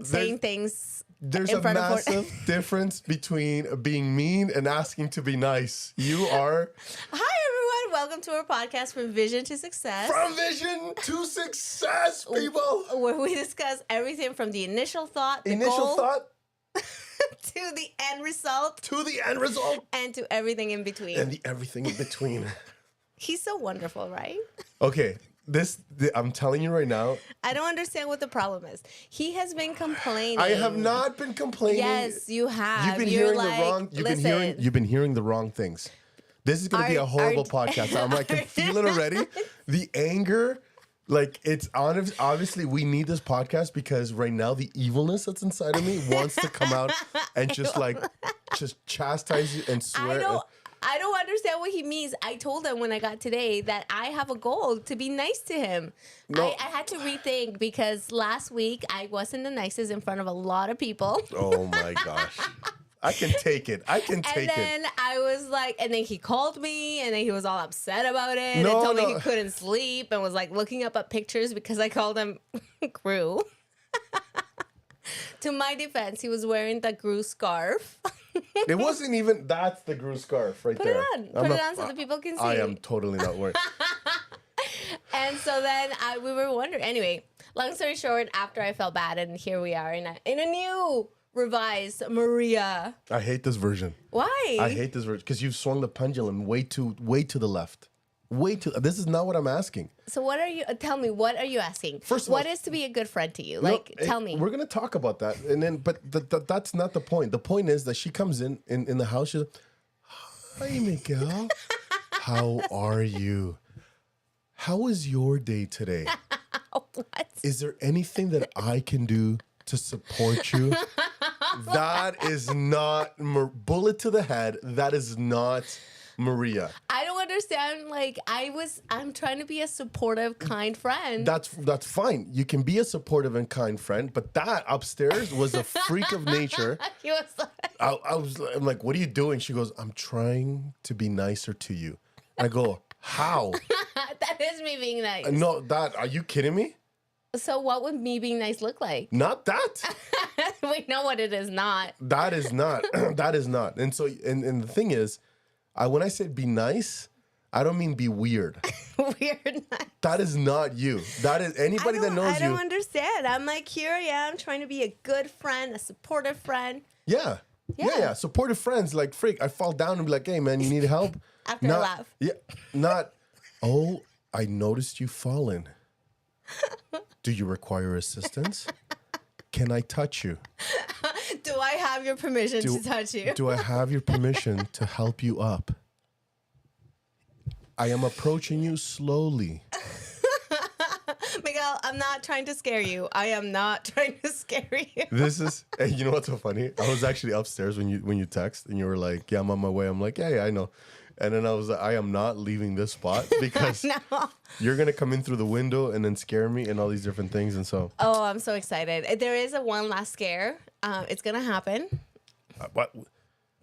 saying things There's in a front of massive difference between being mean and asking to be nice. You are Hi, everyone. Welcome to our podcast, From Vision to Success. from vision to success, people. Where we discuss everything from the initial thought, the Initial goal, thought to the end result, to the end result and to everything in between. and the everything in between. He's so wonderful, right? Okay, I'm telling you right now. I don't understand what the problem is. He has been complaining. I have not been complaining. Yes, you have. You've been You're hearing like, the wrong. You've been hearing the wrong things. This is going to be a horrible podcast. I can feel it already. The anger, like it's honest. Obviously, we need this podcast because right now the evilness that's inside of me wants to come out and just chastise you and swear. I don't understand what he means. I told him when I got today that I have a goal to be nice to him. No. I had to rethink because last week I wasn't the nicest in front of a lot of people. Oh my gosh. I can take it. And then I was like, and then he called me and then he was all upset about it No, and told me no. he couldn't sleep and was like looking up at pictures because I called him Gru. To my defense, he was wearing the Gru scarf. It wasn't even, that's the Gru scarf right Put there. it on. Put it on so the people can see. I am totally not wearing. And so then we were wondering. Anyway, long story short, after I felt bad, and here we are in a new revised Maria. I hate this version. Why? I hate this version because you've swung the pendulum way to the left. This is not what I'm asking. So what are you? Tell me, what are you asking? First of what all, is to be a good friend to you? No, Tell me. We're gonna talk about that, and then, but that's not the point. The point is that she comes in the house. She's like, "Hi, Miguel. How are you? How was your day today? What? Is there anything that I can do to support you?" That is not bullet to the head. That is not Maria. I don't understand. I'm trying to be a supportive, kind friend. That's fine. You can be a supportive and kind friend, but that upstairs was a freak of nature. He was like, I'm like, what are you doing? She goes, I'm trying to be nicer to you. I go, how? that is me being nice. No, are you kidding me? So what would me being nice look like? Not that. We know what it is not. That is not. That is not. And so, and the thing is, when I said be nice, I don't mean be weird. Weird nice. That is not you. That is anybody that knows you. I don't understand. I'm like, here I am trying to be a good friend, a supportive friend. Yeah. Supportive friends, like freak. I fall down and be like, hey man, you need help? After I laugh. Yeah. Not, oh, I noticed you fallen. Do you require assistance? Can I touch you? Do I have your permission to touch you? Do I have your permission to help you up? I am approaching you slowly. Miguel, I'm not trying to scare you. I am not trying to scare you. This is, hey, you know what's so funny? I was actually upstairs when you text and you were like, yeah, I'm on my way. I'm like, yeah, I know. And then I was like, I am not leaving this spot because No. you're going to come in through the window and then scare me and all these different things. And so. Oh, I'm so excited. There is one last scare. It's going to happen. What?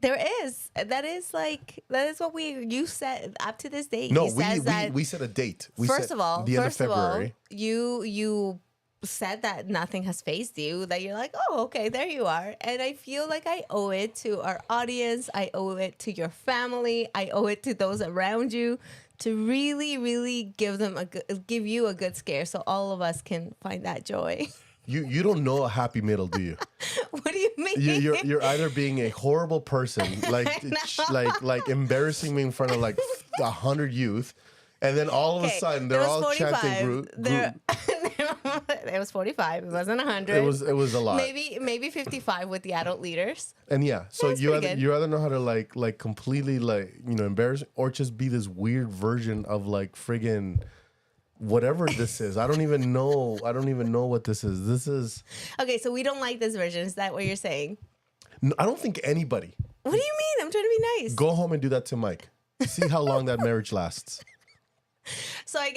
There is. That is what you said up to this date. No, we set a date. First of all, the end of February. You said that nothing has phased you, that you're like, oh, okay, there you are. And I feel like I owe it to our audience. I owe it to your family. I owe it to those around you to really, really give you a good scare so all of us can find that joy. You don't know a happy middle, do you? What do you mean? You're either being a horrible person, like embarrassing me in front of like 100 youth, and then all of a sudden they're all 45. chanting group. It was 45. It wasn't 100. It was a lot. Maybe 55 with the adult leaders. And yeah, so That's you pretty either know how to like completely embarrass, or just be this weird version of like friggin' whatever this is. I don't even know what this is. This is Okay, so we don't like this version. Is that what you're saying? No, I don't think anybody. What do you mean? I'm trying to be nice. Go home and do that to Mike. See how long that marriage lasts. So I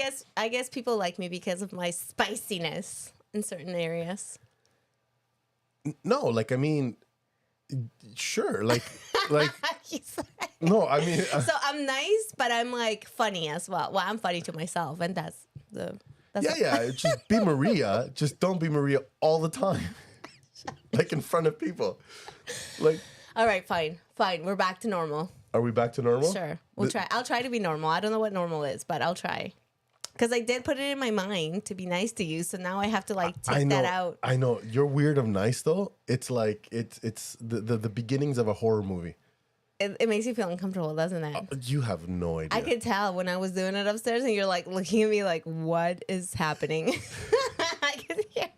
guess people like me because of my spiciness in certain areas. No, I mean, sure, He's like- no, I mean, so I'm nice, but I'm like funny as well. Well, I'm funny to myself, and that's yeah. Just be Maria. Just don't be Maria all the time. like in front of people. Like, all right, fine. We're back to normal. are we back to normal? Sure. We'll try. I'll try to be normal. I don't know what normal is, but I'll try. Because I did put it in my mind to be nice to you, so now I have to like take that out. I know. You're weird of nice though. It's like it's the beginnings of a horror movie. It makes you feel uncomfortable, doesn't it? You have no idea. I could tell when I was doing it upstairs, and you're like looking at me like, "What is happening?" I could hear.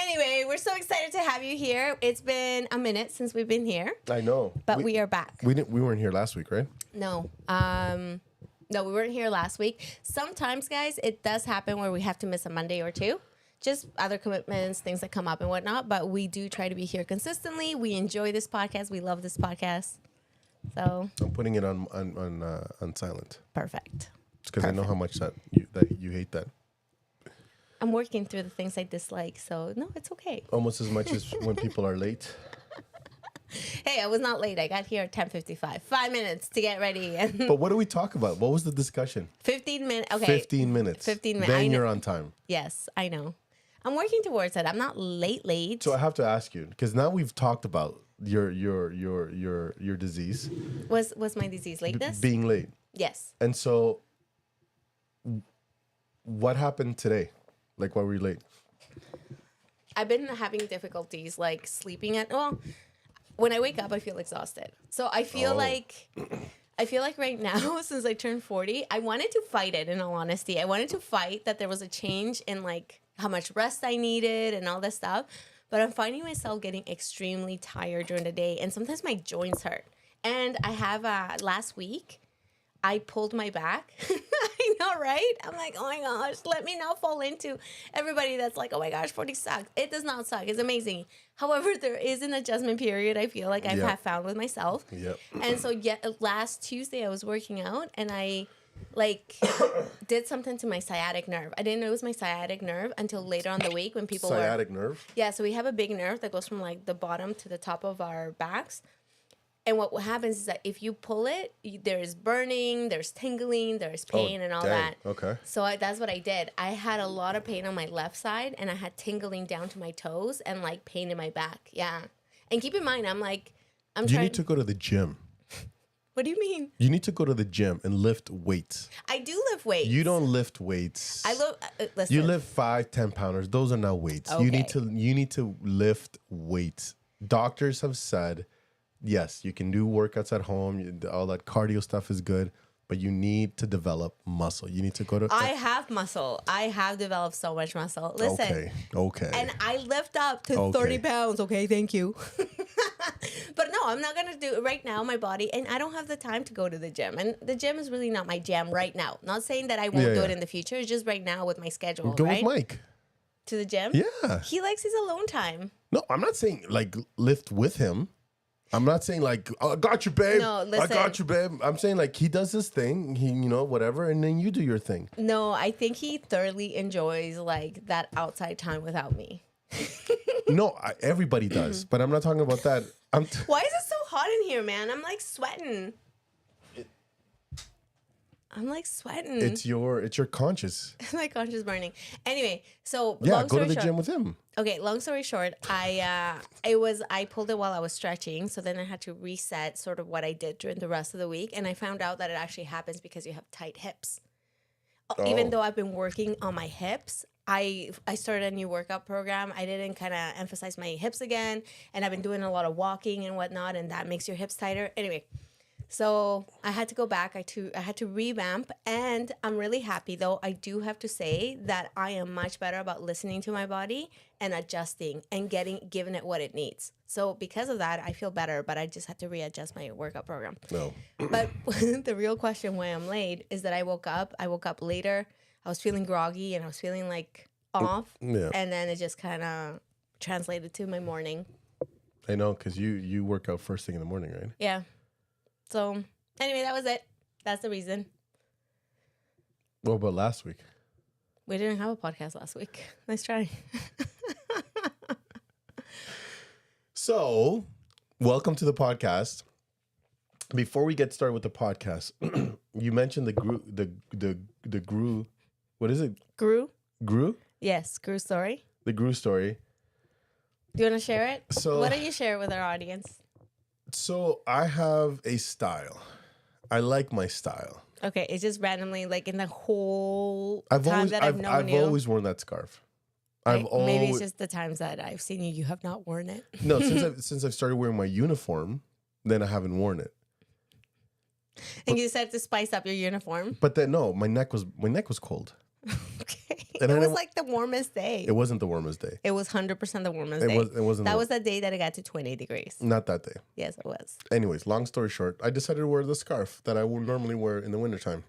Anyway, we're so excited to have you here. It's been a minute since we've been here. I know, but we are back. We weren't here last week, right? No. No, we weren't here last week. Sometimes, guys, it does happen where we have to miss a Monday or two. Just other commitments, things that come up and whatnot. But we do try to be here consistently. We enjoy this podcast. We love this podcast. So I'm putting it on silent. Perfect. Because I know how much that you hate that. I'm working through the things I dislike. So, no, it's okay. Almost as much as when people are late. Hey, I was not late. I got here at 10:55. 5 minutes to get ready. But what do we talk about? What was the discussion? 15 minutes. Okay. 15 minutes. 15 minutes. Then you're on time. Yes, I know. I'm working towards it. I'm not late. So I have to ask you, because now we've talked about your disease. Was my disease lateness? Being late. Yes. And so what happened today? Like, why were you late? I've been having difficulties like sleeping when I wake up, I feel exhausted. So I feel like right now, since I turned 40, I wanted to fight it, in all honesty. I wanted to fight that there was a change in like how much rest I needed and all this stuff. But I'm finding myself getting extremely tired during the day. And sometimes my joints hurt. And I have last week, I pulled my back. I know, right? I'm like, oh my gosh, let me not fall into everybody that's like, oh my gosh, 40 sucks. It does not suck. It's amazing. However, there is an adjustment period I feel like I have found with myself. Yep. And so last Tuesday I was working out and I like did something to my sciatic nerve. I didn't know it was my sciatic nerve until later on the week when people Sciatic nerve? Yeah, so we have a big nerve that goes from like the bottom to the top of our backs. And what happens is that if you pull it, there's burning, there's tingling, there's pain and all that. Okay. So that's what I did. I had a lot of pain on my left side and I had tingling down to my toes and like pain in my back. Yeah. And keep in mind, You need to go to the gym. What do you mean? You need to go to the gym and lift weights. I do lift weights. You don't lift weights. Listen. You lift 5-10 pounders. Those are not weights. Okay. You need to lift weights. Doctors have said, yes, you can do workouts at home. All that cardio stuff is good, but you need to develop muscle. You need to go to... I have muscle. I have developed so much muscle. Listen. Okay. And I lift up to 30 pounds. Okay, thank you. But no, I'm not going to do it right now, my body. And I don't have the time to go to the gym. And the gym is really not my jam right now. Not saying that I won't do it in the future. It's just right now with my schedule, Go right? with Mike. To the gym? Yeah. He likes his alone time. No, I'm not saying like lift with him. I'm not saying like, oh, I got you, babe. No, listen. I got you, babe. I'm saying like he does his thing, whatever, and then you do your thing. No, I think he thoroughly enjoys like that outside time without me. No, everybody does, but I'm not talking about that. Why is it so hot in here, man? I'm like sweating. It's your conscience. My conscience burning. Anyway, so yeah, go to the gym with him. Okay, long story short, I pulled it while I was stretching, so then I had to reset sort of what I did during the rest of the week, and I found out that it actually happens because you have tight hips. Even though I've been working on my hips, I started a new workout program. I didn't kind of emphasize my hips again, and I've been doing a lot of walking and whatnot, and that makes your hips tighter. Anyway, so I had to go back. I had to revamp, and I'm really happy though. I do have to say that I am much better about listening to my body and adjusting and giving it what it needs. So because of that, I feel better, but I just had to readjust my workout program. No. But the real question why I'm late is that I woke up later. I was feeling groggy and I was feeling like off. Yeah. And then it just kind of translated to my morning. I know, because you work out first thing in the morning, right? Yeah. So anyway, that was it. That's the reason. What about last week? We didn't have a podcast last week. Nice try. So, welcome to the podcast. Before we get started with the podcast, you mentioned the Gru. What is it? Gru? Gru? Yes, Gru story. the Gru story. Do you want to share it? So, why don't you share it with our audience? So I have a style. I like my style. Okay, it's just randomly like in the whole I've known you. always worn that scarf. Maybe it's just the times that I've seen you have not worn it. No, since I've started wearing my uniform, then I haven't worn it. And you decided to spice up your uniform. But then no, my neck was cold. Okay. And it was like the warmest day. It wasn't the warmest day. It was 100% the warmest day. It wasn't. That was the day that it got to 20 degrees. Not that day. Yes, it was. Anyways, long story short, I decided to wear the scarf that I would normally wear in the wintertime.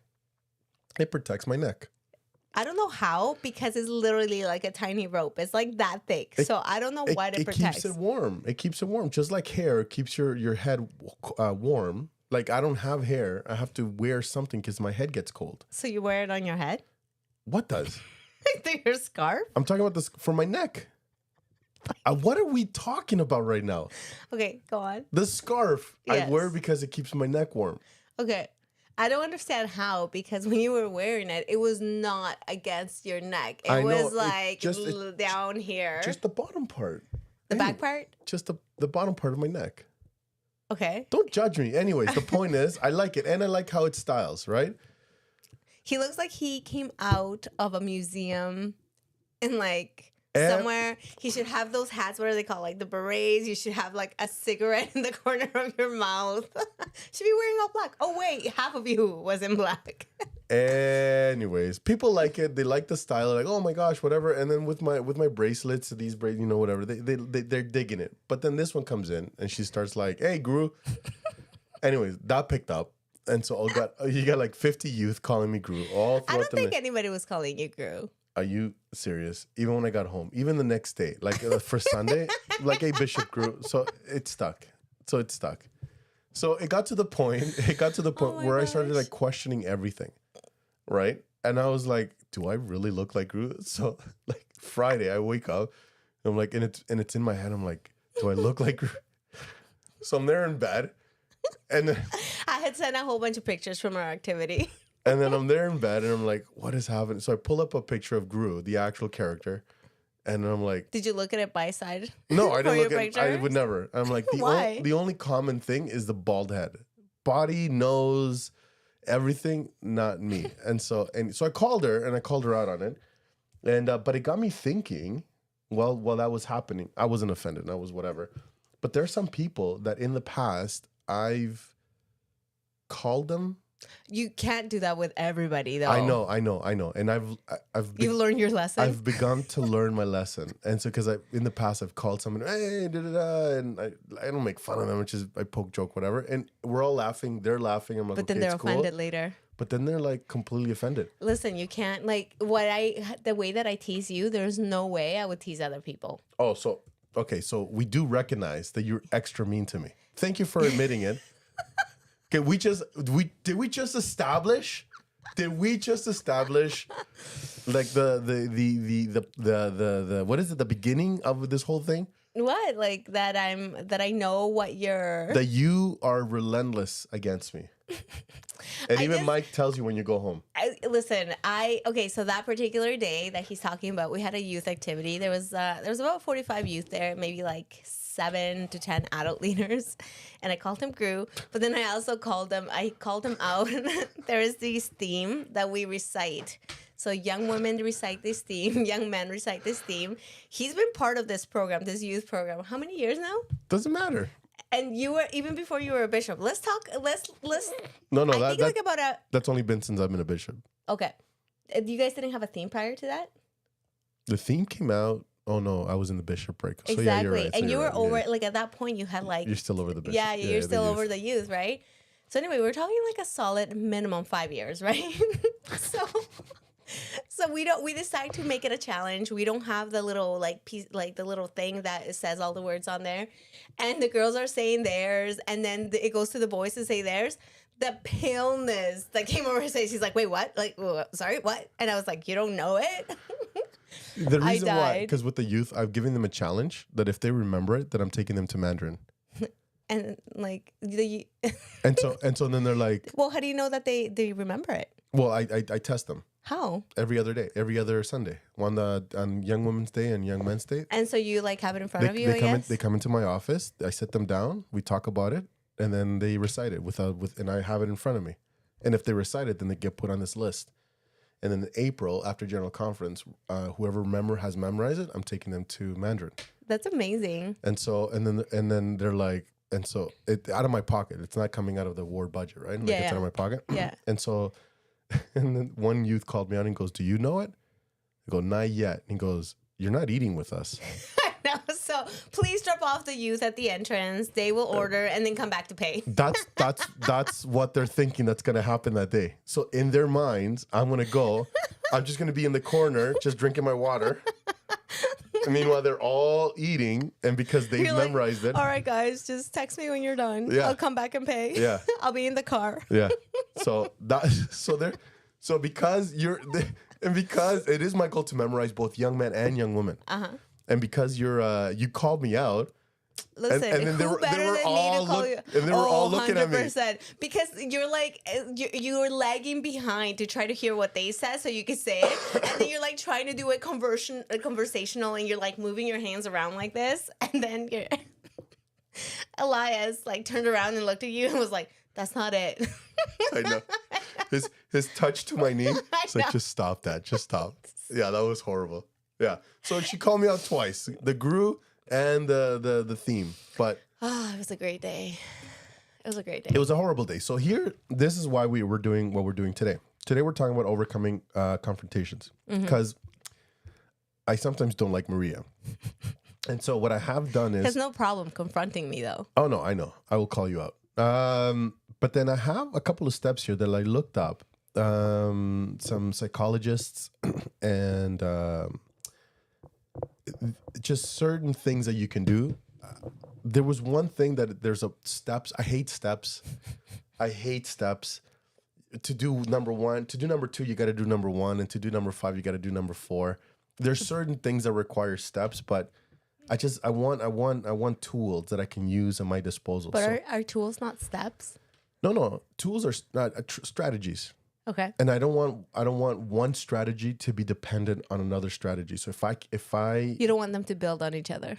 It protects my neck. I don't know how, because it's literally like a tiny rope. It's like that thick. So I don't know what it protects. It keeps it warm. It keeps it warm. Just like hair keeps your head warm. Like I don't have hair. I have to wear something because my head gets cold. So you wear it on your head? What does? Your scarf? I'm talking about this for my neck. What are we talking about right now? Okay, go on. The scarf Yes. I wear because it keeps my neck warm. Okay. I don't understand how, because when you were wearing it, it was not against your neck. It was like down here. Just the bottom part. The back part? Just the bottom part of my neck. Okay. Don't judge me. Anyways, the point is, I like it. And I like how it styles, right? He looks like he came out of a museum and like somewhere. He should have those hats. What are they called? Like the berets. You should have like a cigarette in the corner of your mouth. Should be wearing all black. Oh wait, half of you was in black. Anyways, people like it. They like the style. Like, oh my gosh, whatever. And then with my bracelets, these whatever. They're digging it. But then this one comes in and she starts like, "Hey, Gru." Anyways, that picked up. And so you got like 50 youth calling me Gru all throughout the I don't think anybody was calling you Gru. Are you serious? Even when I got home, even the next day, like for Sunday, like, "Hey, Bishop Gru." So it stuck. So it got to the point where I started like questioning everything, right? And I was like, do I really look like Gru? So like Friday, I wake up, and I'm like, and it's in my head. I'm like, do I look like Gru? So I'm there in bed. And I had sent a whole bunch of pictures from our activity. And then I'm there in bed and I'm like, what is happening? So I pull up a picture of Gru, the actual character. And I'm like, did you look at it by side? No, I didn't look at it. I would never. I'm like, Why? The only common thing is the bald head. Body, nose, everything, not me. And so I called her out on it. And but it got me thinking, while that was happening, I wasn't offended. I was whatever. But there are some people that in the past I've called them. You can't do that with everybody, though. I know. And you've learned your lesson. I've begun to learn my lesson. And so, because in the past I've called someone, "Hey, da da da," and I don't make fun of them, which is I poke, joke, whatever. And we're all laughing. They're laughing. I'm like, but then they're offended later. But then they're like completely offended. Listen, you can't the way that I tease you. There's no way I would tease other people. Oh, so okay, so we do recognize that you're extra mean to me. Thank you for admitting it. Okay, did we just establish like the what is it, the beginning of this whole thing? What? Like that I know what you're that you are relentless against me. And even Mike tells you when you go home. So that particular day that he's talking about, we had a youth activity. There was about 45 youth there, maybe like 7 to 10 adult leaders, and I called him Gru. But then I also called him out. There is this theme that we recite. So young women recite this theme, young men recite this theme. He's been part of this program, this youth program. How many years now? Doesn't matter. And you were, even before you were a bishop. Let's talk. No. That's only been since I've been a bishop. Okay. You guys didn't have a theme prior to that? The theme came out. Oh no, I was in the bishop break. So exactly. Yeah, you're right. And you were over, like at that point you had like. You're still over the bishop. Yeah, you're still over the youth, right? So anyway, we're talking like a solid minimum 5 years, right? So we decide to make it a challenge. We don't have the little like piece, like the little thing that says all the words on there, and the girls are saying theirs, and then it goes to the boys to say theirs. The paleness that came over his face. He's like, "Wait, what? Like, sorry, what?" And I was like, "You don't know it." The reason why, because with the youth, I've given them a challenge that if they remember it, that I'm taking them to Mandarin. And like and so then they're like, "Well, how do you know that they remember it?" Well, I test them. How? Every other day, every other Sunday, on Young Women's Day and Young Men's Day. And so you like have it in front of you, I guess? They come into my office. I sit them down. We talk about it, and then they recite it and I have it in front of me. And if they recite it, then they get put on this list. And then in April, after General Conference, whoever has memorized it, I'm taking them to Mandarin. That's amazing. And so, and then they're like, and so it out of my pocket. It's not coming out of the ward budget, right? Like it's out of my pocket. Yeah. And so, and then one youth called me out and goes, "Do you know it?" I go, "Not yet." And he goes, "You're not eating with us." No, so please drop off the youth at the entrance. They will order and then come back to pay. That's what they're thinking that's gonna happen that day. So in their minds, I'm gonna go. I'm just gonna be in the corner, just drinking my water. And meanwhile, they're all eating, and because they've memorized it. All right, guys, just text me when you're done. Yeah. I'll come back and pay. Yeah. I'll be in the car. Yeah. Because it is my goal to memorize both young men and young women. And because you called me out. Listen, and then who better than me to call you? And they were all looking at me. 100%. Because you're like, you're lagging behind to try to hear what they said so you can say it. And then you're like trying to do it conversational and you're like moving your hands around like this. And then Elias like turned around and looked at you and was like, "That's not it." I know. His touch to my knee. It's like, just stop that. Just stop. Yeah, that was horrible. Yeah. So she called me out twice. The GRU and the theme. But it was a great day. It was a great day. It was a horrible day. So this is why we're doing what we're doing today. Today we're talking about overcoming confrontations. Because I sometimes don't like Maria. And so what I have done is... There's no problem confronting me, though. Oh, no, I know. I will call you out. But then I have a couple of steps here that I looked up. Some psychologists and just certain things that you can do. There was one thing that there's steps. I hate steps. To do number one, to do number two, you got to do number one. And to do number 5, you got to do number 4. There's certain things that require steps, but I want tools that I can use at my disposal. But are tools not steps? No. Tools are strategies. Okay. And I don't want one strategy to be dependent on another strategy. So if I you don't want them to build on each other.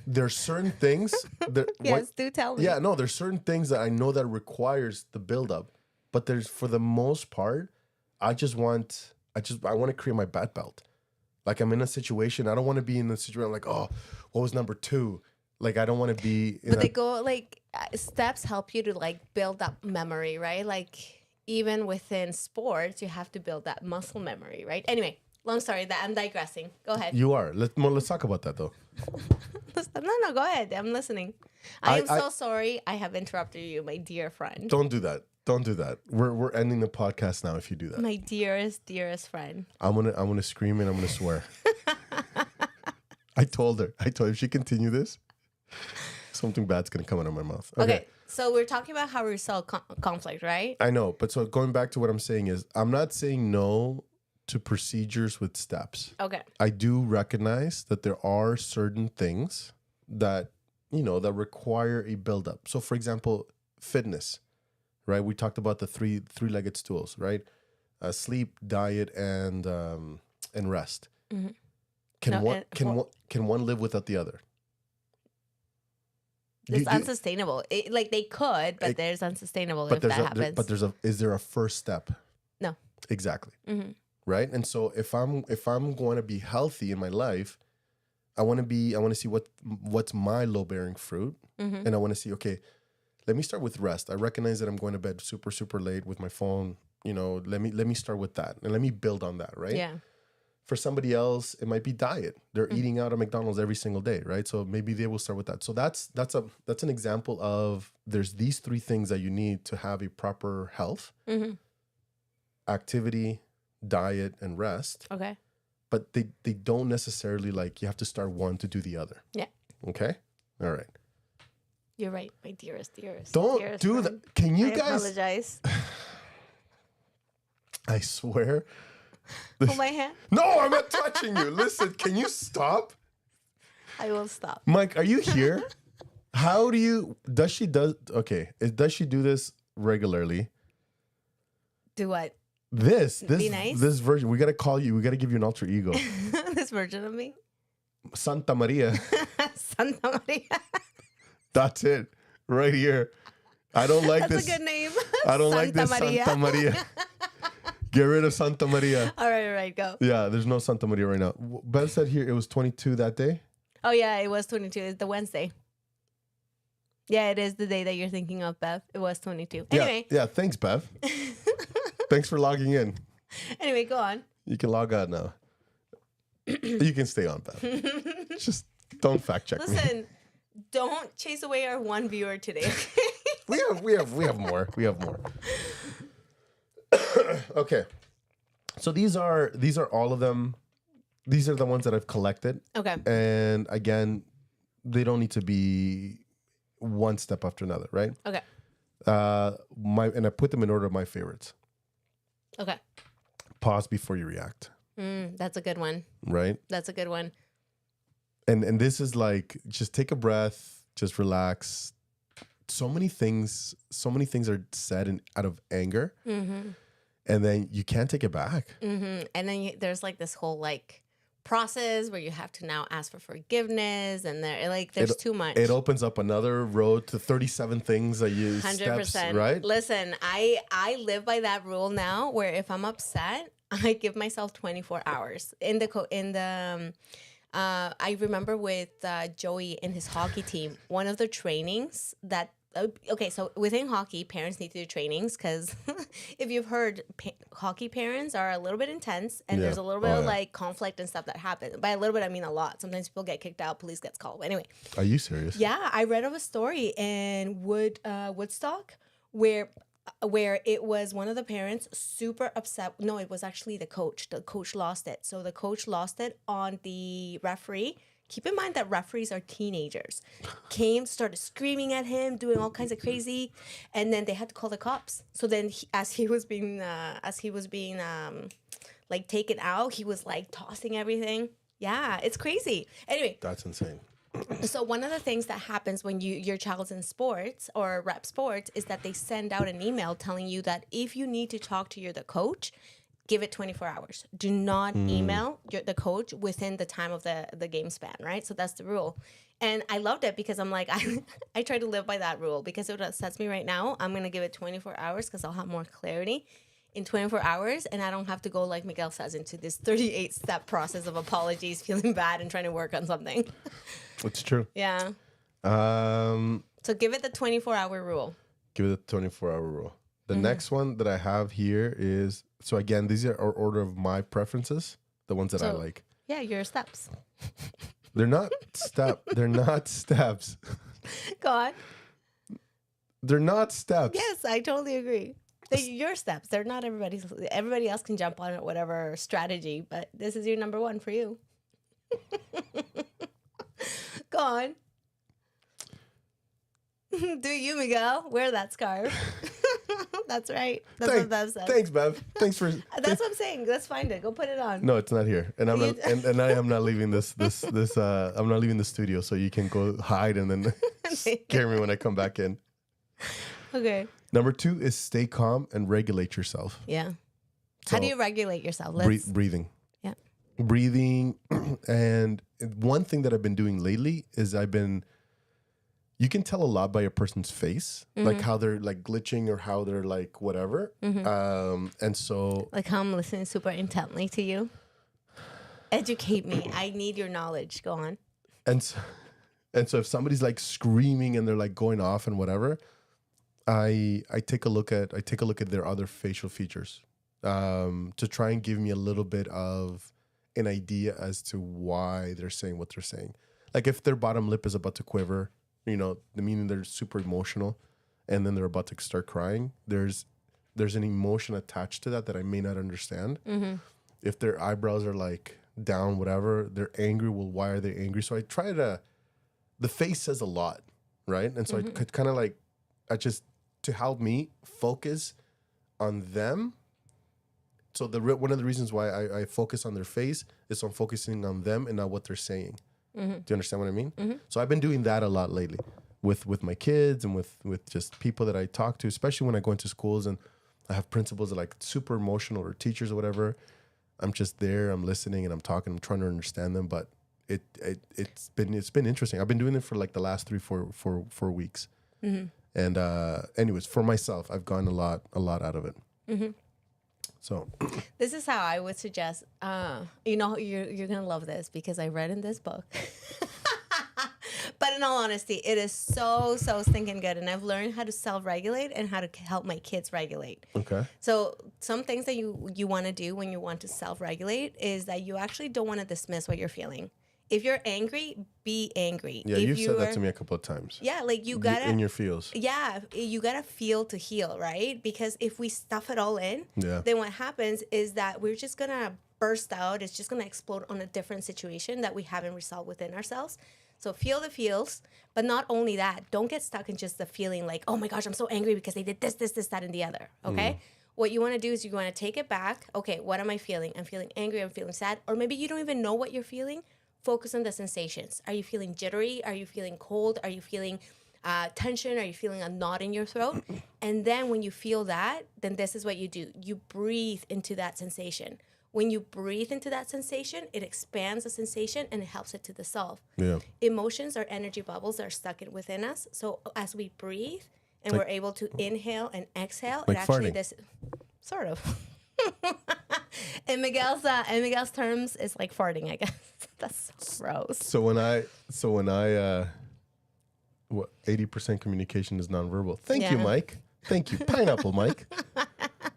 There's certain things that yes, do tell me. Yeah, no, there's certain things that I know that requires the buildup, but there's for the most part, I want to create my bat belt. Like I'm in a situation, I don't want to be in a situation like, oh, what was number 2? Like I don't want to be. But they go like steps help you to like build up memory, right? Like. Even within sports, you have to build that muscle memory, right? Anyway, long story that I'm digressing. Go ahead. You are. Let's talk about that though. No, go ahead. I'm listening. I am so sorry I have interrupted you, my dear friend. Don't do that. Don't do that. We're ending the podcast now if you do that. My dearest friend. I'm gonna scream and I'm gonna swear. I told her if she continue this, something bad's gonna come out of my mouth. Okay. So we're talking about how we resolve conflict, right? I know, but so going back to what I'm saying is, I'm not saying no to procedures with steps. Okay. I do recognize that there are certain things that, that require a buildup. So for example, fitness, right? We talked about the three-legged stools, right? Sleep, diet, and rest. Mm-hmm. Can one live without the other? It's unsustainable. They could, but there's unsustainable if that happens. Is there a first step? No. Exactly. Mm-hmm. Right. And so if I'm going to be healthy in my life, I want to see what's my low bearing fruit, and I want to see, okay, let me start with rest. I recognize that I'm going to bed super, super late with my phone. Let me start with that and let me build on that. Right. Yeah. For somebody else, it might be diet. They're eating out at McDonald's every single day, right? So maybe they will start with that. So that's an example of there's these 3 things that you need to have a proper health, activity, diet, and rest. Okay. But they don't necessarily you have to start one to do the other. Yeah. Okay? All right. You're right, my dearest. Don't do that. Can you guys? I apologize. I swear. Hold my hand. No, I'm not touching you. Listen, can you stop? I will stop. Mike, are you here? Does she do this regularly? Do what? Be nice. This version, we got to call you. We got to give you an alter ego. This version of me. Santa Maria. Santa Maria. That's it. Right here. I don't like That's this. a good name. I don't like this Maria. Santa Maria. Get rid of Santa Maria. All right, go. Yeah, there's no Santa Maria right now. Bev said here it was 22 that day. Oh, yeah, it was 22. It's the Wednesday. Yeah, it is the day that you're thinking of, Bev. It was 22. Anyway. Yeah, thanks, Bev. Thanks for logging in. Anyway, go on. You can log out now. You can stay on, Bev. Just don't fact check me. Listen, don't chase away our one viewer today. We have more. We have more. Okay. So these are all of them. These are the ones that I've collected. Okay. And again, they don't need to be one step after another, right? Okay. And I put them in order of my favorites. Okay. Pause before you react. That's a good one. Right? That's a good one. And this is like, just take a breath, just relax. So many things are said out of anger. Mm-hmm. And then you can't take it back. Mm-hmm. And then there's like this whole like process where you have to now ask for forgiveness, and there's too much. It opens up another road to 37 things that you 100%. Steps, right? Listen, I live by that rule now, where if I'm upset, I give myself 24 hours. I remember with Joey and his hockey team, one of the trainings that. Okay, so within hockey, parents need to do trainings because if you've heard, hockey parents are a little bit intense, and there's a little bit of like conflict and stuff that happens. By a little bit, I mean a lot. Sometimes people get kicked out, police gets called. But anyway, are you serious? Yeah, I read of a story in Woodstock where it was one of the parents super upset. No, it was actually the coach. The coach lost it. So the coach lost it on the referee. Keep in mind that referees are teenagers. Started screaming at him, doing all kinds of crazy, and then they had to call the cops. So then, as he was being like taken out, he was like tossing everything. Yeah, it's crazy. Anyway, that's insane. So one of the things that happens when your child's in sports or rep sports is that they send out an email telling you that if you need to talk to the coach, give it 24 hours. Do not email the coach within the time of the game span, right? So that's the rule. And I loved it because I'm like, I try to live by that rule because it upsets me right now. I'm going to give it 24 hours because I'll have more clarity in 24 hours. And I don't have to go, like Miguel says, into this 38-step process of apologies, feeling bad, and trying to work on something. It's true. Yeah. So give it the 24-hour rule. Give it the 24-hour rule. The next one that I have here is, so again, these are our order of my preferences, the ones that I like. Yeah, your steps. They're not steps. Go on. They're not steps. Yes, I totally agree. They're your steps. They're not everybody's. Everybody else can jump on it, whatever strategy, but this is your number one for you. Go on. Do you, Miguel? Wear that scarf. That's right. That's what Bev said. Thanks, Bev. Thanks for. That's what I'm saying. Let's find it. Go put it on. No, it's not here, and I'm not. And I am not leaving this. I'm not leaving the studio, so you can go hide and then scare me when I come back in. Okay. Number 2 is stay calm and regulate yourself. Yeah. So, how do you regulate yourself? Breathing. Yeah. Breathing, and one thing that I've been doing lately is you can tell a lot by a person's face, like how they're like glitching or how they're like whatever. And so, like how I'm listening super intently to you. Educate me. I need your knowledge. Go on. And so if somebody's like screaming and they're like going off and whatever, I take a look at their other facial features to try and give me a little bit of an idea as to why they're saying what they're saying. Like if their bottom lip is about to quiver, the meaning they're super emotional, and then they're about to start crying. There's an emotion attached to that I may not understand. If their eyebrows are like down, whatever, they're angry. Well, why are they angry? So I try the face says a lot, right? And so I could kind of like, to help me focus on them. So one of the reasons why I focus on their face is I'm focusing on them and not what they're saying. Do you understand what I mean? So I've been doing that a lot lately with my kids and with just people that I talk to, especially when I go into schools and I have principals that are like super emotional or teachers or whatever. I'm just there. I'm listening and I'm talking. I'm trying to understand them. But it's been interesting. I've been doing it for like the last 4 weeks. Mm-hmm. And anyways, for myself, I've gotten a lot out of it. Mm-hmm. So this is how I would suggest. You're gonna love this because I read in this book. But in all honesty, it is so stinking good, and I've learned how to self-regulate and how to help my kids regulate. Okay. So some things that you want to do when you want to self-regulate is that you actually don't want to dismiss what you're feeling. If you're angry, be angry. Yeah, you've said that to me a couple of times. Yeah, like you gotta in your feels. Yeah, you gotta feel to heal, right? Because if we stuff it all in, then what happens is that we're just gonna burst out. It's just gonna explode on a different situation that we haven't resolved within ourselves. So feel the feels, but not only that, don't get stuck in just the feeling like, oh my gosh, I'm so angry because they did this, that, and the other. Okay. What you want to do is you want to take it back. Okay, what am I feeling? I'm feeling angry. I'm feeling sad. Or maybe you don't even know what you're feeling. Focus on the sensations. Are you feeling jittery? Are you feeling cold? Are you feeling tension? Are you feeling a knot in your throat? And then when you feel that, then this is what you do. You breathe into that sensation. When you breathe into that sensation, it expands the sensation and it helps it to dissolve. Yeah. Emotions are energy bubbles that are stuck within us. So as we breathe and we're able to inhale and exhale, like it actually farting. Sort of. in Miguel's terms, it's like farting, I guess. That's so gross. So when I 80% communication is nonverbal. Thank you, Mike. Thank you, Pineapple Mike.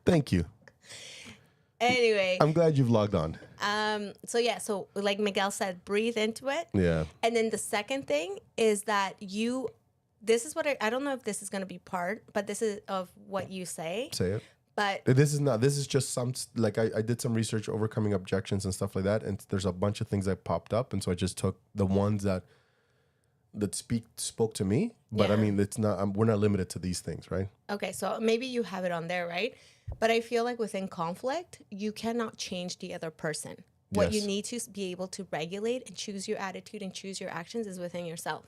Thank you. Anyway, I'm glad you've logged on. So like Miguel said, breathe into it. Yeah. And then the second thing is that this is what I don't know if this is going to be part, but this is of what you say. Say it. But this is just some, like I did some research overcoming objections and stuff like that. And there's a bunch of things that popped up. And so I just took the ones that spoke to me. But I mean, it's not, we're not limited to these things, right? Okay. So maybe you have it on there, right? But I feel like within conflict, you cannot change the other person. What you need to be able to regulate and choose your attitude and choose your actions is within yourself.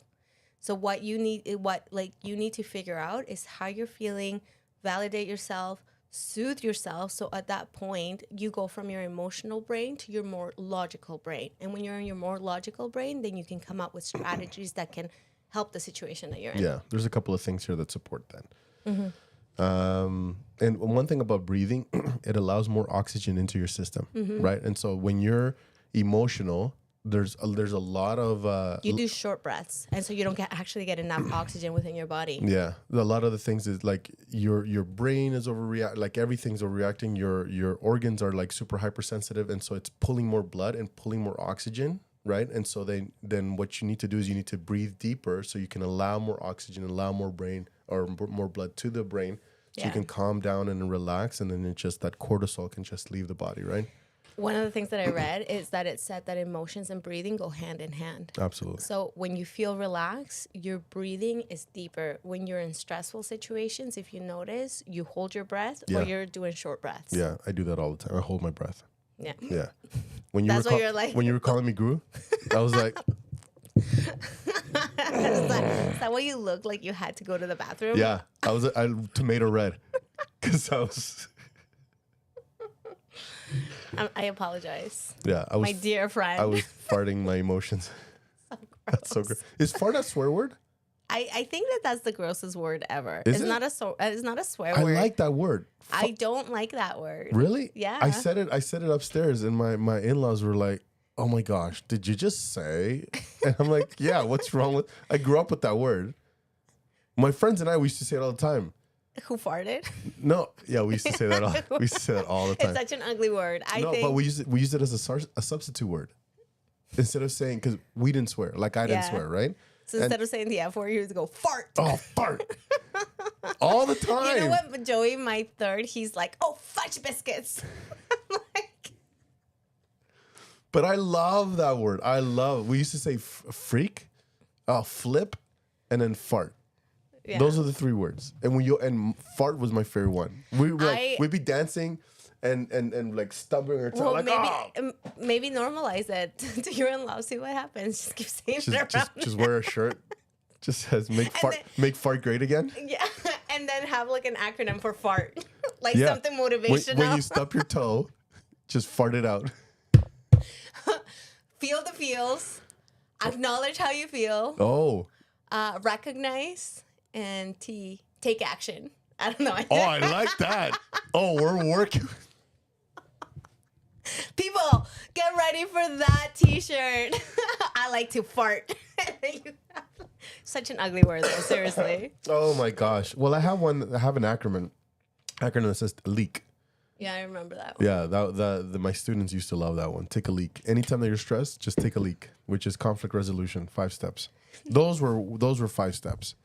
So what you need to figure out is how you're feeling, validate yourself, soothe yourself. So at that point, you go from your emotional brain to your more logical brain. And when you're in your more logical brain, then you can come up with strategies that can help the situation that you're in. Yeah, there's a couple of things here that support that. Mm-hmm. And one thing about breathing, it allows more oxygen into your system, right? And so when you're emotional, there's a lot of you do short breaths, and so you don't actually get enough oxygen within your body. Yeah, a lot of the things is like your brain is overreact, like everything's overreacting. Your organs are like super hypersensitive, and so it's pulling more blood and pulling more oxygen, right? And so then what you need to do is you need to breathe deeper so you can allow more oxygen, allow more brain or more blood to the brain, so you can calm down and relax, and then it's just that cortisol can just leave the body, right? One of the things that I read is that it said that emotions and breathing go hand in hand. Absolutely. So when you feel relaxed, your breathing is deeper. When you're in stressful situations, if you notice, you hold your breath or you're doing short breaths. Yeah, I do that all the time. I hold my breath. Yeah. Yeah. When you when you were calling me Gru, I was like... is that why you looked like you had to go to the bathroom? Yeah, I tomato red because I was... I apologize. Yeah, my dear friend. I was farting my emotions. So gross. That's so gross. Is fart a swear word? I think that's the grossest word ever. Is it's it? not a swear I word. I like that word. I don't like that word. Really? Yeah. I said it upstairs, and my in-laws were like, "Oh my gosh, did you just say?" And I'm like, "Yeah, what's wrong with?" I grew up with that word. My friends and we used to say it all the time. Who farted? No, yeah, we used to say that. We used to say that all the time. It's such an ugly word. I think. But we used it as a substitute word instead of saying, because we didn't swear, like I didn't swear, right? So instead of saying the F word, you would go fart. Oh, fart! All the time. You know what? But Joey, my third, he's like, "Oh, fudge biscuits." Like. But I love that word. We used to say freak, flip, and then fart. Yeah. Those are the three words. And fart was my favorite one. We'd be dancing and like stubbing our tongue. Maybe normalize it to your in-laws. See what happens. Just keep saying it around. Just wear a shirt. Just says make fart great again. Yeah, and then have like an acronym for fart. Like something motivational. When you stub your toe, just fart it out. Feel the feels. Acknowledge how you feel. Oh. Recognize and take action. I don't know. I like that. Oh, we're working. People, get ready for that t-shirt. I like to fart. Such an ugly word, though. Seriously. Oh my gosh. Well, I have one. I have an acronym. Acronym that says leak. Yeah, I remember that one. Yeah, my students used to love that one. Take a leak. Anytime that you're stressed, just take a leak, which is conflict resolution. 5 steps. Those were 5 steps,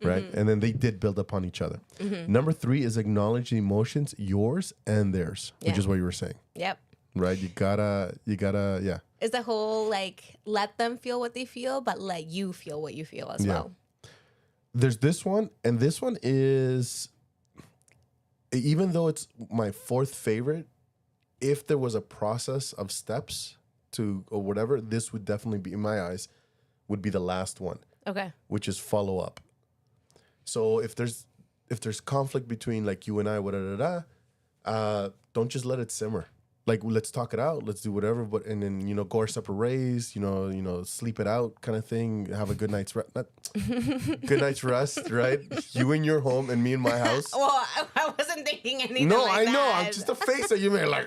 right? And then they did build upon each other. Number 3 is acknowledge the emotions, yours and theirs, which is what you were saying. Yep. Right? You gotta, yeah. It's the whole like let them feel what they feel, but let you feel what you feel as well. There's this one, and this one is, even though it's my 4th favorite, if there was a process of steps to or whatever, this would definitely be, in my eyes, would be the last one. Okay. Which is follow up. So if there's conflict between like you and I, don't just let it simmer. Like, let's talk it out. Let's do whatever. But and then go our separate ways. Sleep it out, kind of thing. Have a good night's rest. Good night's rest, right? You in your home and me in my house. Well, I wasn't thinking anything. No, like I know. that. I'm just a face that you made. Like,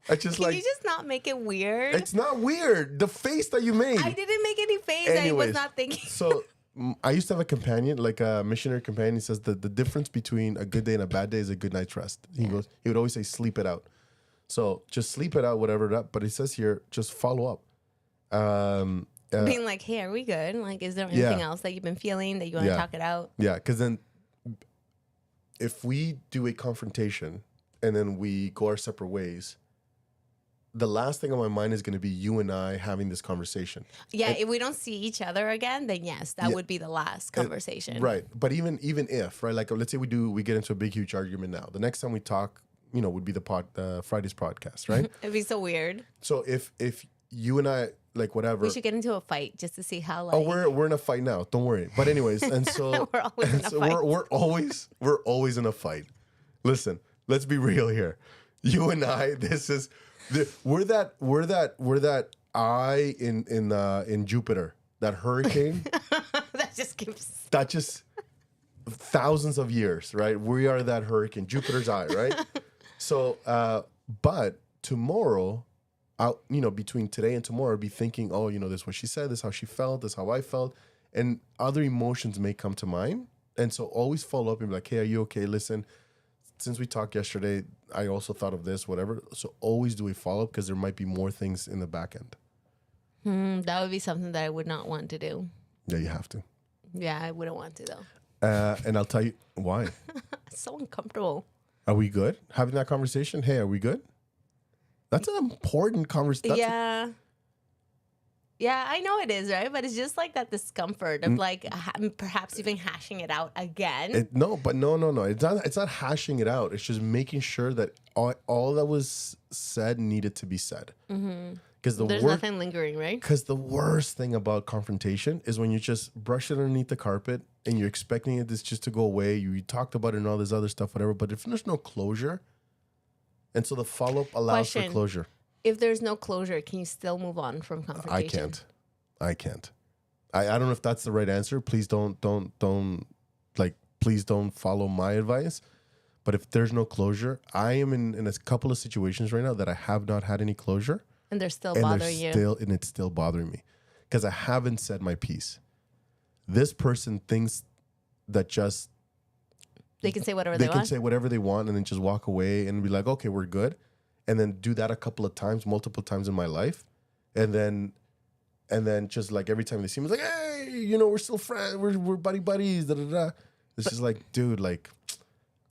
I just Can you just not make it weird? It's not weird. The face that you made. I didn't make any face. Anyways, I was not thinking. So I used to have a companion, like a missionary companion. He says that the difference between a good day and a bad day is a good night's rest. He would always say, sleep it out. So just sleep it out, whatever that. But he says here, just follow up. Being like, hey, are we good? Like, is there anything else that you've been feeling that you want to talk it out? Yeah, because then if we do a confrontation and then we go our separate ways, the last thing on my mind is going to be you and I having this conversation. Yeah, if we don't see each other again, then yes, that would be the last conversation. Right. But even if, right, like let's say we get into a big, huge argument now. The next time we talk, would be the Friday's podcast, right? It'd be so weird. So if you and I, like whatever. We should get into a fight just to see how like. Oh, we're in a fight now. Don't worry. But anyways, and so we're always in a fight. We're always in a fight. Listen, let's be real here. You and I, we're that eye in Jupiter, that hurricane. that just thousands of years, right? We are that hurricane, Jupiter's eye, right? So, but tomorrow, between today and tomorrow, I'll be thinking, this is what she said, this is how she felt, this is how I felt, and other emotions may come to mind. And so always follow up and be like, hey, are you okay? Listen, since we talked yesterday, I also thought of this, whatever. So always do a follow-up because there might be more things in the back end. That would be something that I would not want to do. Yeah, you have to. Yeah, I wouldn't want to, though. And I'll tell you why. It's so uncomfortable. Are we good? Having that conversation? Hey, are we good? That's an important conversation. Yeah. Yeah, I know it is, right? But it's just like that discomfort of like perhaps even hashing it out again. No. It's not hashing it out. It's just making sure that all that was said needed to be said. Because there's nothing lingering, right? Because the worst thing about confrontation is when you just brush it underneath the carpet and you're expecting it just to go away. You talked about it and all this other stuff, whatever. But if there's no closure, and so the follow-up allows for closure. If there's no closure, can you still move on from confrontation? I can't. I don't know if that's the right answer. Please don't follow my advice. But if there's no closure, I am in a couple of situations right now that I have not had any closure. And they're still bothering you. And it's still bothering me because I haven't said my piece. This person thinks that just they can say whatever they want. They can say whatever they want and then just walk away and be like, okay, we're good. And then do that a couple of times, multiple times in my life. And then just like every time they see me, it's like, hey, we're still friends. We're buddies. Da, da, da. It's just like, dude, like.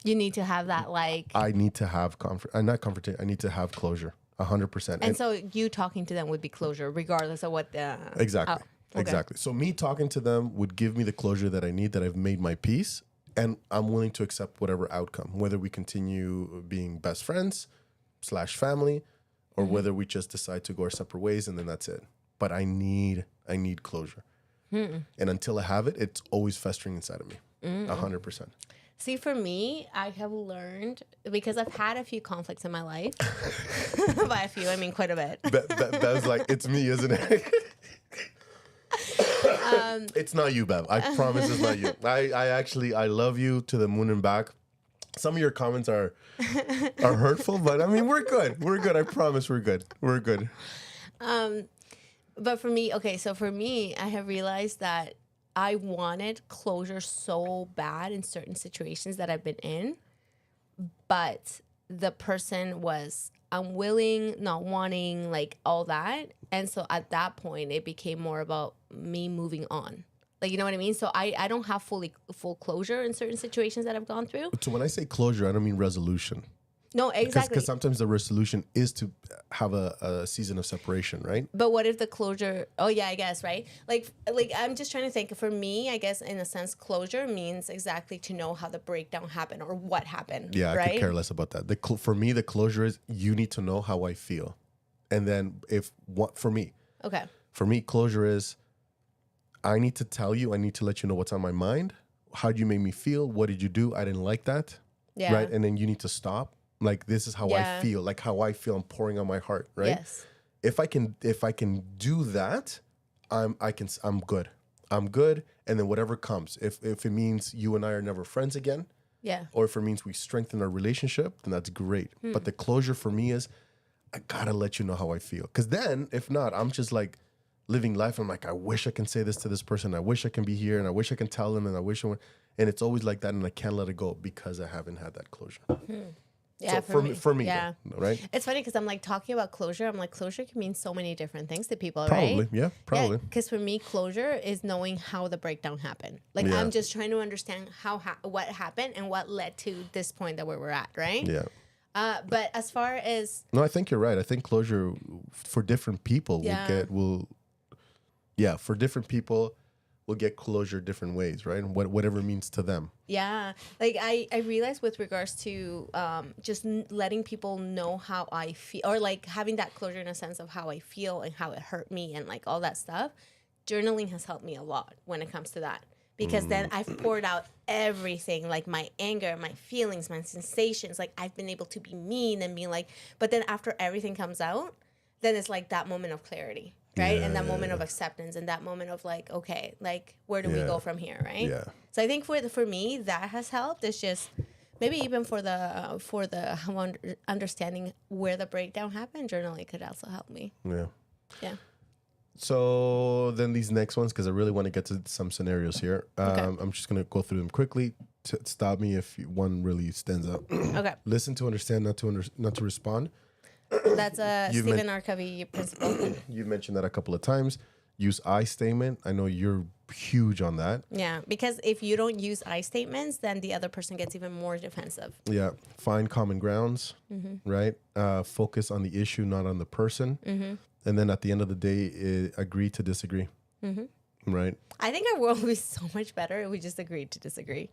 You need to have that like. I need to have not confrontation. I need to have closure. 100%. And so you talking to them would be closure regardless of what the... Exactly. Okay. Exactly. So me talking to them would give me the closure that I need, that I've made my peace, and I'm willing to accept whatever outcome, whether we continue being best friends / family, or whether we just decide to go our separate ways and then that's it. But I need closure. And until I have it, it's always festering inside of me. 100%. See, for me, I have learned because I've had a few conflicts in my life. By a few, I mean quite a bit. Bev's like, it's me, isn't it? It's not you, Bev. I promise it's not you. I love you to the moon and back. Some of your comments are hurtful, but I mean, we're good. We're good. I promise we're good. We're good. But for me, okay, so for me, I have realized that I wanted closure so bad in certain situations that I've been in, but the person was unwilling, not wanting, like all that. And so at that point, it became more about me moving on. Like, you know what I mean? So I don't have full closure in certain situations that I've gone through. So when I say closure, I don't mean resolution. No, exactly. Because sometimes the resolution is to have a season of separation, right? But what if the closure? Oh yeah, I guess, right? Like I'm just trying to think. For me, I guess in a sense, closure means exactly to know how the breakdown happened or what happened. Yeah, right? I could care less about that. For me, the closure is you need to know how I feel, and then for me, closure is I need to tell you. I need to let you know what's on my mind. How did you make me feel? What did you do? I didn't like that. Yeah. Right, and then you need to stop. Like, this is how I feel. Like, how I feel. I'm pouring on my heart. Right. Yes. If I can do that, I'm good. I'm good. And then whatever comes, if it means you and I are never friends again, or if it means we strengthen our relationship, then that's great. But the closure for me is I gotta let you know how I feel. Because then, if not, I'm just like living life. I'm like, I wish I can say this to this person. I wish I can be here, and I wish I can tell them, and I wish and it's always like that, and I can't let it go because I haven't had that closure. Yeah, so for me, yeah, though, right? It's funny because I'm like talking about closure. I'm like, closure can mean so many different things to people, Probably, right? yeah, probably. Because for me, closure is knowing how the breakdown happened. Like, I'm just trying to understand what happened and what led to this point that where we're at, right? Yeah. But as far as No, I think you're right. I think closure for different people for different people will get closure different ways, right? And whatever it means to them. Yeah. Like I realized with regards to just letting people know how I feel, or like having that closure in a sense of how I feel and how it hurt me and like all that stuff, journaling has helped me a lot when it comes to that. Because then I've poured out everything, like my anger, my feelings, my sensations. Like, I've been able to be mean and be like, but then after everything comes out, then it's like that moment of clarity, right? And that moment of acceptance and that moment of like, okay, like, where do we go from here, right? Yeah. So I think for me, that has helped. It's just maybe even for the understanding where the breakdown happened, journaling could also help me. Yeah. Yeah. So then these next ones, because I really want to get to some scenarios here. I'm just going to go through them quickly. Stop me if one really stands out. Okay. Listen to understand, not to respond. That's a Stephen R. Covey principle. You've mentioned that a couple of times. Use I statement. I know you're huge on that. Yeah, because if you don't use I statements, then the other person gets even more defensive. Yeah. Find common grounds, right? Focus on the issue, not on the person. And then at the end of the day, agree to disagree. Right? I think our world would be so much better if we just agreed to disagree.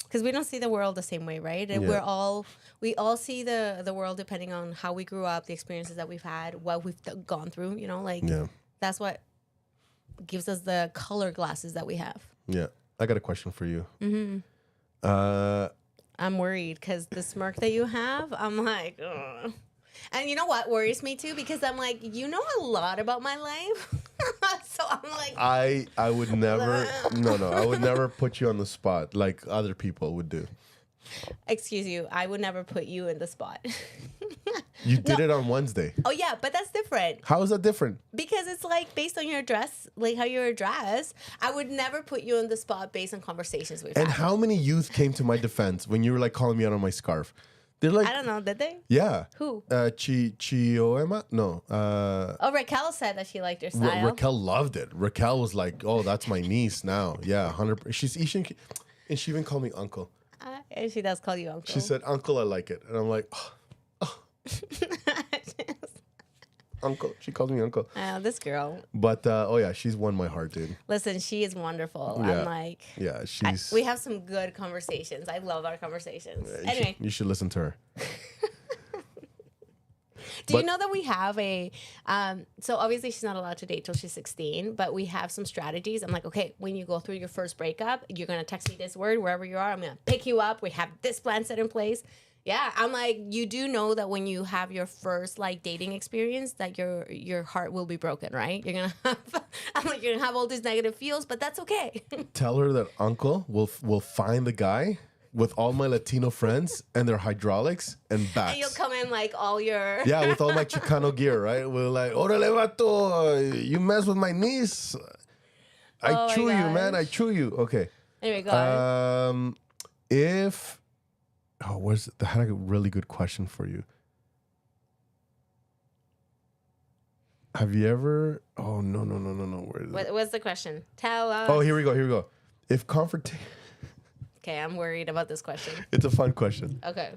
Because we don't see the world the same way, right? And we all see the world depending on how we grew up, the experiences that we've had, what we've gone through, you know, like that's what gives us the color glasses that we have. Yeah. I got a question for you. I'm worried because the smirk that you have, I'm like, ugh. And you know what worries me too? Because I'm like, you know a lot about my life. So I'm like, I would never, I would never put you on the spot like other people would do. Excuse you, I would never put you in the spot. You did it on Wednesday. Oh yeah, but that's different. How is that different? Because it's like based on your dress, like how you're dressed. I would never put you on the spot based on conversations we've had. And how many youth came to my defense when you were like calling me out on my scarf? They're like, I don't know, did they? Yeah. Who? Chioema? No. Oh, Raquel said that she liked your style. Raquel loved it. Raquel was like, "Oh, that's my niece now." Yeah, 100%. And she even called me uncle. And she does call you uncle. She said, "Uncle, I like it," and I'm like, oh. Uncle. She calls me uncle. Oh, this girl. But she's won my heart, dude. Listen, she is wonderful. Yeah. I'm like, we have some good conversations. I love our conversations. Yeah, anyway, you should listen to her. Do you know that we have a, so obviously she's not allowed to date till she's 16, but we have some strategies. I'm like, okay, when you go through your first breakup, you're going to text me this word wherever you are. I'm going to pick you up. We have this plan set in place. Yeah, I'm like, you do know that when you have your first like dating experience, that your heart will be broken, right? You're gonna have, I'm like, you're gonna have all these negative feels, but that's okay. Tell her that uncle will find the guy with all my Latino friends and their hydraulics and bats. And you'll come in like all your yeah, with all my Chicano gear, right? We're like, orale vato, you mess with my niece. I chew you, man. I chew you. Okay. Anyway, go on. I had a really good question for you. Have you ever? Oh no! Where is it? What's the question? Tell us. Oh, here we go. If confrontation. Okay, I'm worried about this question. It's a fun question. Okay.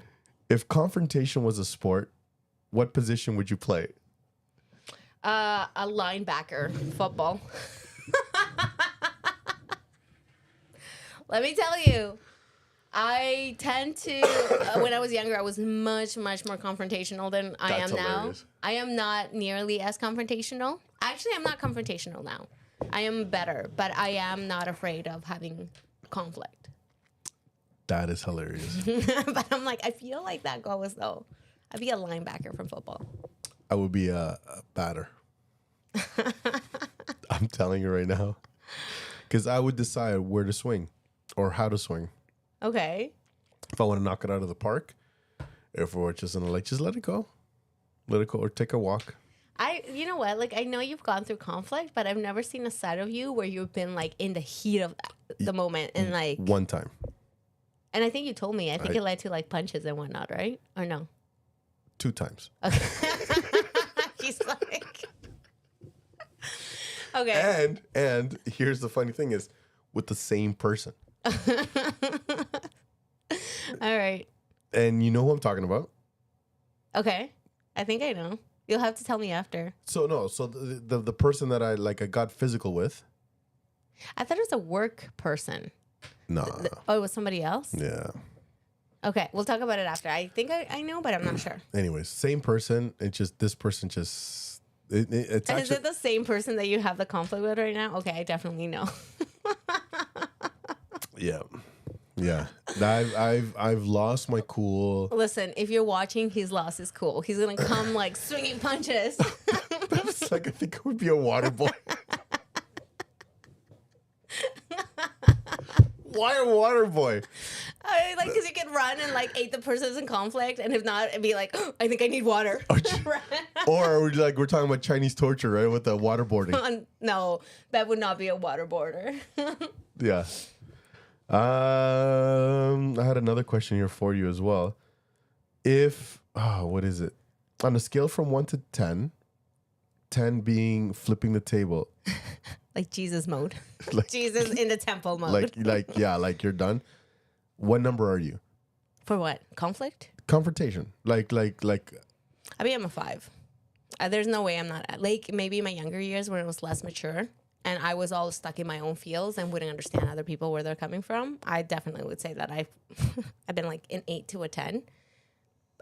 If confrontation was a sport, what position would you play? A linebacker, football. Let me tell you, I tend to, when I was younger, I was much, much more confrontational than I am now. I am not nearly as confrontational. Actually, I'm not confrontational now. I am better, but I am not afraid of having conflict. That is hilarious. But I'm like, I feel like that goes, though. I'd be a linebacker from football. I would be a batter. I'm telling you right now. Because I would decide where to swing or how to swing. Okay. If I want to knock it out of the park, if we're just gonna just let it go, or take a walk. You know what? Like, I know you've gone through conflict, but I've never seen a side of you where you've been like in the heat of the moment and like one time. And I think you told me. I think it led to like punches and whatnot, right? Or no? 2 times. Okay. She's like, okay. And here's the funny thing is, with the same person. All right. And you know who I'm talking about? Okay. I think I know. You'll have to tell me after. So the person that I got physical with. I thought it was a work person. No. Oh, it was somebody else? Yeah. Okay, we'll talk about it after. I think I know, but I'm not sure. Anyways, same person. It's just this person just. It's actually, is it the same person that you have the conflict with right now? Okay, I definitely know. Yeah. I've lost my cool. Listen, if you're watching, he's lost his cool. He's gonna come like swinging punches. That's like, I think it would be a water boy. Why a water boy? Like, because you can run and like aid the person's in conflict, and if not, it'd be like, oh, I think I need water. Or we're talking about Chinese torture, right? With the waterboarding. No, that would not be a waterboarder. Yeah. I had another question here for you as well. What is it? On a scale from 1 to 10, 10 being flipping the table. Like Jesus mode. Like, Jesus in the temple mode. Like you're done. What number are you? For what? Conflict? Confrontation. Like. I mean, I'm a 5. There's no way I'm not like maybe in my younger years when I was less mature and I was all stuck in my own fields and wouldn't understand other people where they're coming from. I definitely would say that I've been like an 8 to a 10.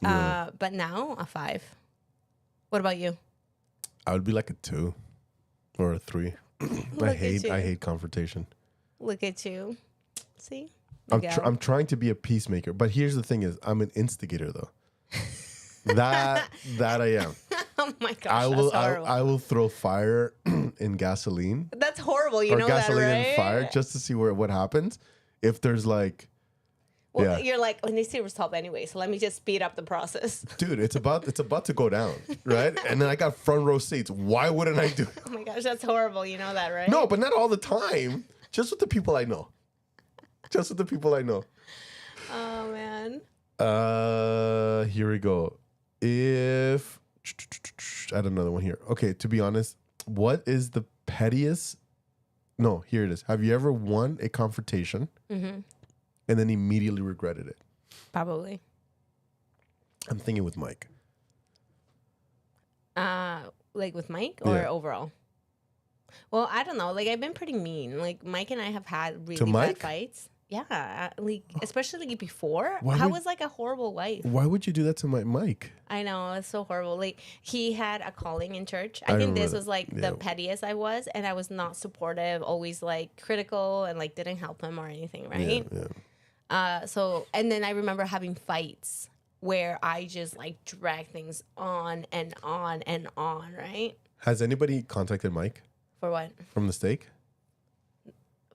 Yeah. But now a 5. What about you? I would be like a 2 or a 3. I hate confrontation. Look at you. See? I'm trying to be a peacemaker, but here's the thing: is I'm an instigator though. that I am. Oh my gosh, I will throw fire in gasoline. That's horrible. You know that, right? Gasoline and fire just to see what happens. If there's like. Well, yeah. You're like, when they say stop anyway, so let me just speed up the process. Dude, it's about to go down, right? And then I got front row seats. Why wouldn't I do it? Oh my gosh, that's horrible. You know that, right? No, but not all the time. Just with the people I know. Oh, man. Here we go. I had another one here. Okay, to be honest, what is the pettiest? No, here it is. Have you ever won a confrontation? Mm-hmm. And then immediately regretted it? Probably. I'm thinking with Mike. Like with Mike or overall? Well, I don't know. Like, I've been pretty mean. Like, Mike and I have had really bad fights. Yeah, like especially before, Why I would- was like a horrible wife. Why would you do that to my mic? I know, it's so horrible. Like he had a calling in church. I I think remember this that. was like Yeah. the pettiest I was, and I was not supportive, always like critical, and like didn't help him or anything, right? Yeah. So and then I remember having fights where I just like drag things on and on and on, right? Has anybody contacted Mike For what? from the stake?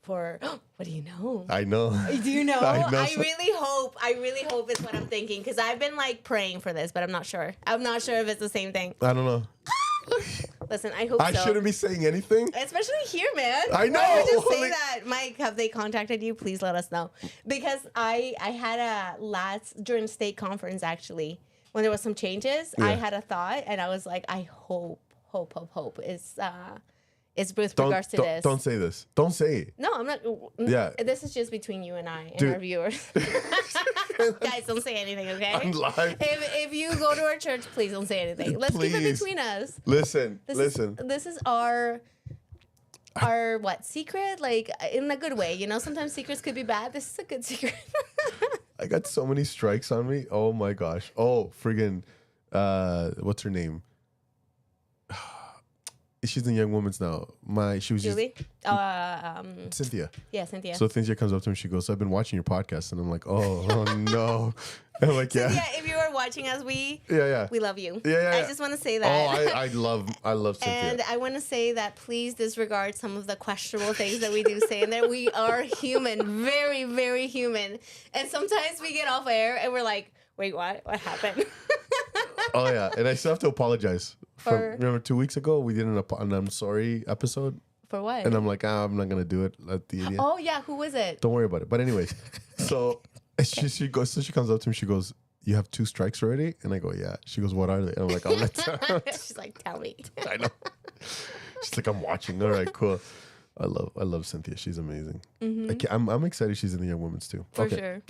For what do you know? I know. Do you know? I know I really hope it's what I'm thinking, because I've been like praying for this, but I'm not sure. I'm not sure if it's the same thing. I don't know. Listen, I hope I so. shouldn't be saying anything. Especially here, man. I know. Why would you say Like- that? Mike, have they contacted you? Please let us know. Because I had during state conference, actually, when there was some changes, I Yeah. had a thought, and I was like, I hope it's with regards to this. Don't say this. Don't say it. No, I'm not. Yeah. This is just between you and I and Dude. our viewers. Guys, don't say anything, okay? I'm live. If you go to our church, please don't say anything. Let's keep it Please. between us. Listen. This is our what secret? Like in a good way, you know. Sometimes secrets could be bad. This is a good secret. I got so many strikes on me. Oh my gosh. Oh, friggin' what's her name? She's in Young Women's now. She was Julie, Cynthia. yeah, Cynthia. So Cynthia comes up to me. She goes, "I've been watching your podcast," and I'm like, "Oh no." And I'm like, "Yeah, Cynthia, if you are watching us, we yeah." love you. Yeah. I just want to say that. Oh, I love Cynthia. And I want to say that please disregard some of the questionable things that we do say in there. We are human, very, very human. And sometimes we get off air and we're like, wait, what? What happened? Oh yeah, and I still have to apologize. Remember 2 weeks ago we did an I'm sorry episode, For what? and I'm like, I'm not gonna do it at the end. Oh, yeah. Who was it? Don't worry about it. But anyways, so she goes, so she comes up to me. She goes, "You have 2 strikes already?" And I go, "Yeah." She goes, "What are they?" And I'm like, "I'm not." She's like, tell me. I know. She's like, "I'm watching." All right, cool. I love Cynthia. She's amazing. I'm excited she's in the Young Women's too. For sure.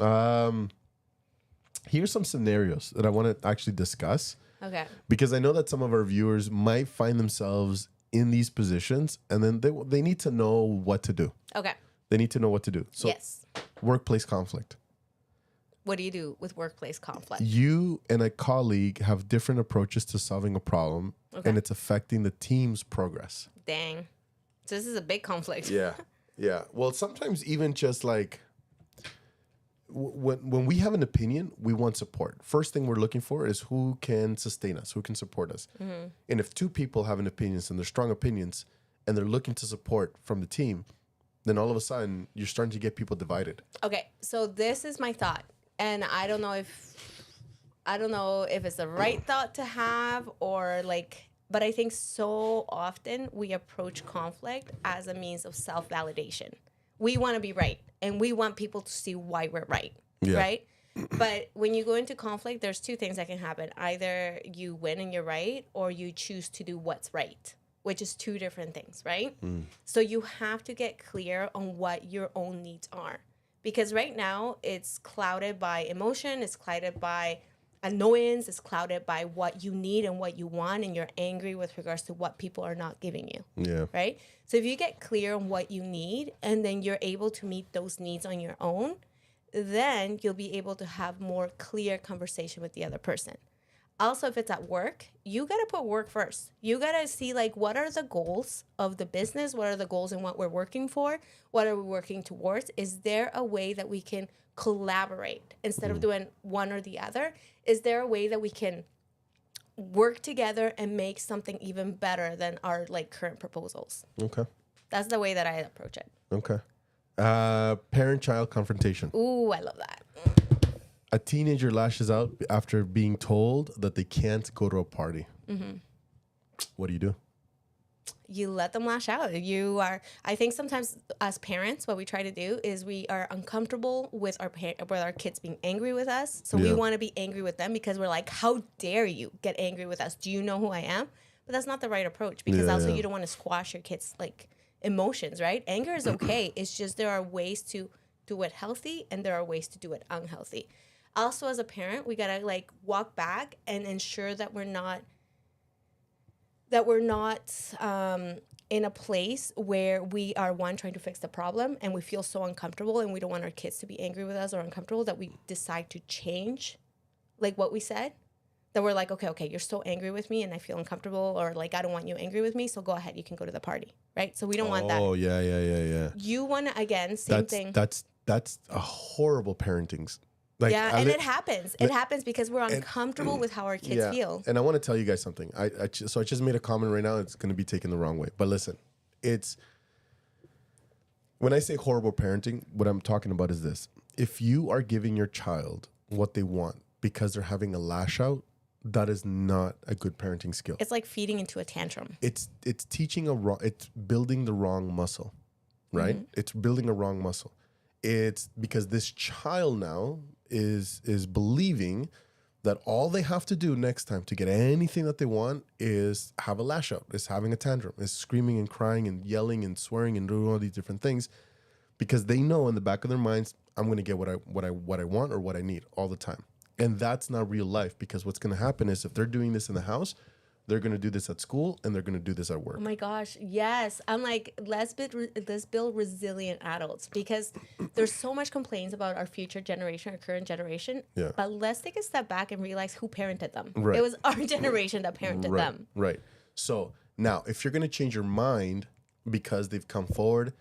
Here's some scenarios that I want to actually discuss, Okay. because I know that some of our viewers might find themselves in these positions, and then they need to know what to do. Okay. They need to know what to do. So Yes. workplace conflict. What do you do with workplace conflict? You and a colleague have different approaches to solving a problem, Okay. and it's affecting the team's progress. Dang. So this is a big conflict. Yeah. Well, sometimes even just like when we have an opinion, we want support. First thing we're looking for is who can sustain us, who can support us. Mm-hmm. And if 2 people have an opinions and they're strong opinions and they're looking to support from the team, then all of a sudden you're starting to get people divided. Okay, so this is my thought, and I don't know if it's the right thought to have or like, but I think so often we approach conflict as a means of self-validation. We want to be right, and we want people to see why we're right, Yeah. right? But when you go into conflict, there's 2 things that can happen. Either you win and you're right, or you choose to do what's right, which is 2 different things, right? So you have to get clear on what your own needs are. Because right now, it's clouded by emotion, it's clouded by annoyance, it's clouded by what you need and what you want, and you're angry with regards to what people are not giving you, Yeah. right? So if you get clear on what you need, and then you're able to meet those needs on your own, then you'll be able to have more clear conversation with the other person. Also, if it's at work, you got to put work first. You got to see like what are the goals of the business? What are the goals and what we're working for? What are we working towards? Is there a way that we can collaborate instead of doing one or the other? Is there a way that we can work together and make something even better than our like current proposals? Okay. That's the way that I approach it. Okay. Parent-child confrontation. Ooh, I love that. A teenager lashes out after being told that they can't go to a party. What do you do? You let them lash out. I think sometimes as parents, what we try to do is we are uncomfortable with our kids being angry with us. So we Yeah. want to be angry with them because we're like, how dare you get angry with us? Do you know who I am? But that's not the right approach, because Yeah, also yeah. you don't want to squash your kids' like emotions, right? Anger is okay. It's just there are ways to do it healthy and there are ways to do it unhealthy. Also, as a parent, we gotta like walk back and ensure that we're not in a place where we are trying to fix the problem, and we feel so uncomfortable, and we don't want our kids to be angry with us or uncomfortable, that we decide to change like what we said. That we're like, okay, you're so angry with me and I feel uncomfortable, or like, I don't want you angry with me, so go ahead, you can go to the party, right? So we don't want that. Oh, yeah. You want to, again, same thing. That's a horrible parenting. Like, yeah, and it happens. It happens because we're uncomfortable with how our kids feel. And I want to tell you guys something. So I just made a comment right now. It's going to be taken the wrong way. But listen, when I say horrible parenting, what I'm talking about is this. If you are giving your child what they want because they're having a lash out, that is not a good parenting skill. It's like feeding into a tantrum. It's it's building the wrong muscle, right? Mm-hmm. It's building a wrong muscle. It's because this child now is believing that all they have to do next time to get anything that they want is have a lash out, is having a tantrum, is screaming and crying and yelling and swearing and doing all these different things, because they know in the back of their minds, I'm going to get what I want or what I need all the time. And that's not real life, because what's going to happen is if they're doing this in the house, they're going to do this at school and they're going to do this at work. Oh my gosh, yes. I'm like, let's build resilient adults, because there's so much complaints about our future generation, our current generation. Yeah. But let's take a step back and realize who parented them. Right. It was our generation that parented them. Right. So now, if you're going to change your mind because they've come forward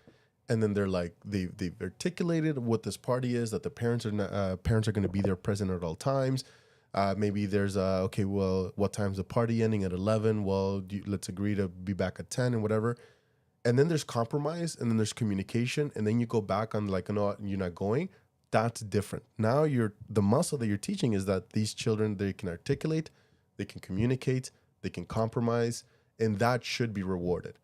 and then they're like, they've articulated what this party is, that the parents are going to be there present at all times. Maybe there's okay, well, what time's the party ending? At 11? Well, let's agree to be back at 10 and whatever. And then there's compromise, and then there's communication, and then you go back on like, no, you're not going. That's different. Now the muscle that you're teaching is that these children, they can articulate, they can communicate, they can compromise, and that should be rewarded.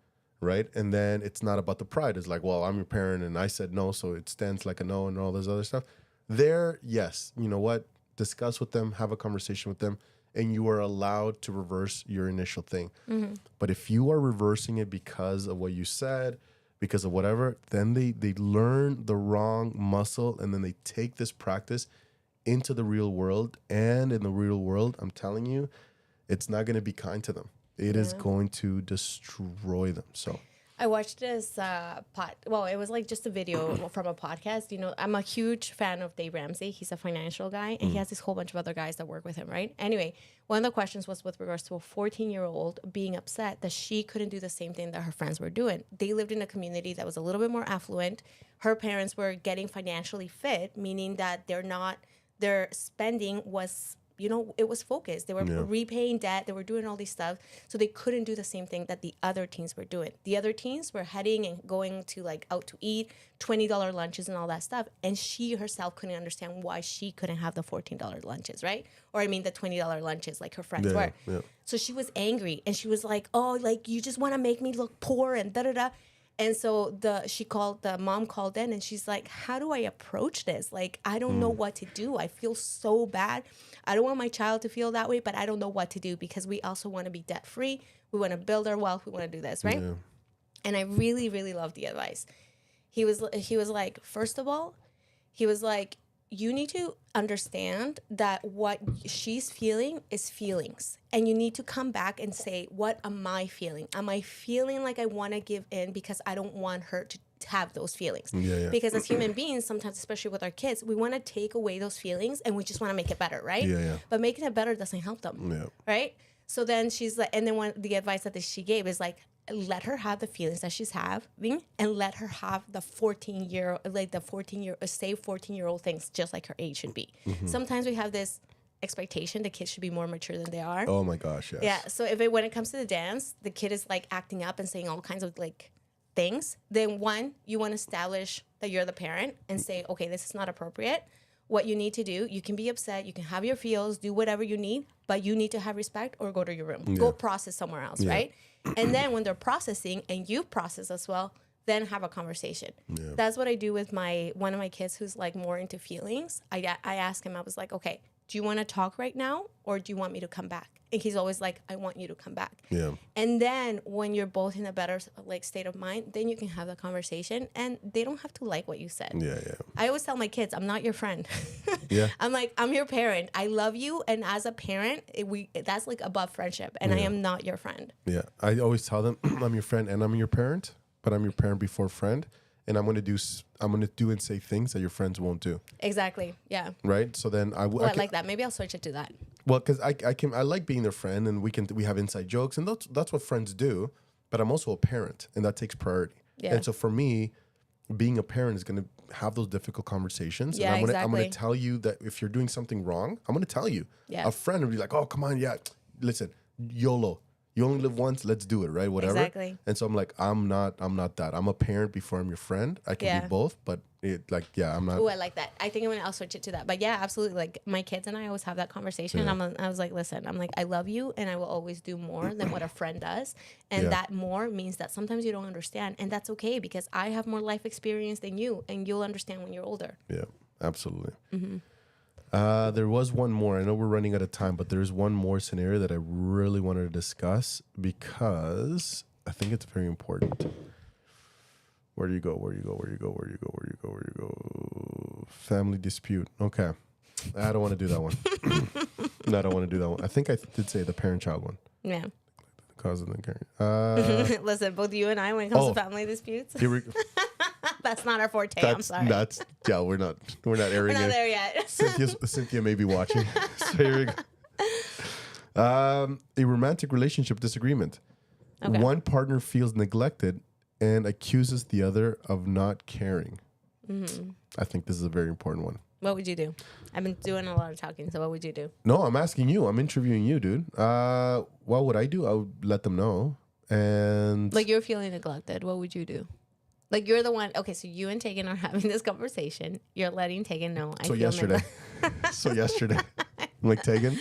Right. And then it's not about the pride. It's like, well, I'm your parent and I said no, so it stands like a no, and all this other stuff. There, yes, you know what? Discuss with them, have a conversation with them, and you are allowed to reverse your initial thing. Mm-hmm. But if you are reversing it because of what you said, because of whatever, then they learn the wrong muscle, and then they take this practice into the real world. And in the real world, I'm telling you, it's not going to be kind to them. It is going to destroy them. So I watched this it was like just a video from a podcast. You know, I'm a huge fan of Dave Ramsey. He's a financial guy, and he has this whole bunch of other guys that work with him, right? Anyway, one of the questions was with regards to a 14-year-old being upset that she couldn't do the same thing that her friends were doing. They lived in a community that was a little bit more affluent. Her parents were getting financially fit, meaning that their spending was, you know, it was focused. They were repaying debt. They were doing all these stuff. So they couldn't do the same thing that the other teens were doing. The other teens were heading and going to like out to eat, $20 lunches and all that stuff. And she herself couldn't understand why she couldn't have the $14 lunches, right? Or I mean the $20 lunches like her friends were. Yeah. So she was angry, and she was like, oh, like you just want to make me look poor and da-da-da. And so the mom called in, and she's like, how do I approach this? Like, I don't know what to do. I feel so bad. I don't want my child to feel that way, but I don't know what to do, because we also want to be debt free. We want to build our wealth. We want to do this, right? Yeah. And I really, really love the advice. He was like, first of all, he was like, you need to understand that what she's feeling is feelings. And you need to come back and say, what am I feeling? Am I feeling like I want to give in because I don't want her to have those feelings? Yeah. Because as human beings, sometimes, especially with our kids, we want to take away those feelings and we just want to make it better, right? Yeah. But making it better doesn't help them, right? So then she's like, and then the advice that she gave is like, let her have the feelings that she's having, and let her have the 14-year-old things, just like her age should be. Mm-hmm. Sometimes we have this expectation the kids should be more mature than they are. Oh my gosh, yes. Yeah. So when it comes to the dance, the kid is like acting up and saying all kinds of like things. Then you want to establish that you're the parent and say, okay, this is not appropriate. What you need to do, you can be upset, you can have your feels, do whatever you need, but you need to have respect or go to your room. Go process somewhere else, right? And then when they're processing and you process as well, then have a conversation. Yeah. That's what I do with one of my kids who's like more into feelings. I ask him, I was like, okay, do you want to talk right now, or do you want me to come back? he's always like, I want you to come back. Yeah. And then when you're both in a better like state of mind, then you can have the conversation, and they don't have to like what you said. Yeah. I always tell my kids, I'm not your friend. Yeah. I'm like, I'm your parent. I love you, and as a parent, that's like above friendship, and I am not your friend. Yeah. I always tell them I'm your friend and I'm your parent, but I'm your parent before friend, and I'm gonna do and say things that your friends won't do. Exactly. Yeah. Right. So then I like that. Maybe I'll switch it to that. Well, because I like being their friend, and we have inside jokes, and that's what friends do. But I'm also a parent, and that takes priority. Yeah. And so for me, being a parent is going to have those difficult conversations. Yeah, and I'm exactly. gonna tell you that if you're doing something wrong, I'm gonna tell you. Yeah. A friend would be like, "Oh, come on, yeah, listen, YOLO. You only live once. Let's do it, right? Whatever." Exactly. And so I'm like, I'm not that. I'm a parent before I'm your friend. I can be both, but I'm not. Oh, I like that. I think I'll switch it to that. But yeah, absolutely. Like my kids and I always have that conversation. Yeah. I was like, listen, I'm like, I love you, and I will always do more than what a friend does. And that more means that sometimes you don't understand, and that's okay because I have more life experience than you, and you'll understand when you're older. Yeah, absolutely. Mm-hmm. There was one more. I know we're running out of time, but there's one more scenario that I really wanted to discuss because I think it's very important. Where do you go? Family dispute. Okay. I don't want to do that one. No, I don't want to do that one. I think I did say the parent-child one. Yeah. Cause of the carry. Listen, both you and I, when it comes to family disputes, that's not our forte. I'm sorry. We're not airing We're not it. there yet. Cynthia may be watching. So here we go. A romantic relationship disagreement. Okay. One partner feels neglected and accuses the other of not caring. Mm-hmm. I think this is a very important one. What would you do? I've been doing a lot of talking, so what would you do? No, I'm asking you. I'm interviewing you, dude. What would I do? I would let them know. And like you're feeling neglected. What would you do? Like you're the one. Okay, so you and Tegan are having this conversation. You're letting Tegan know. So yesterday. I'm like, Tegan.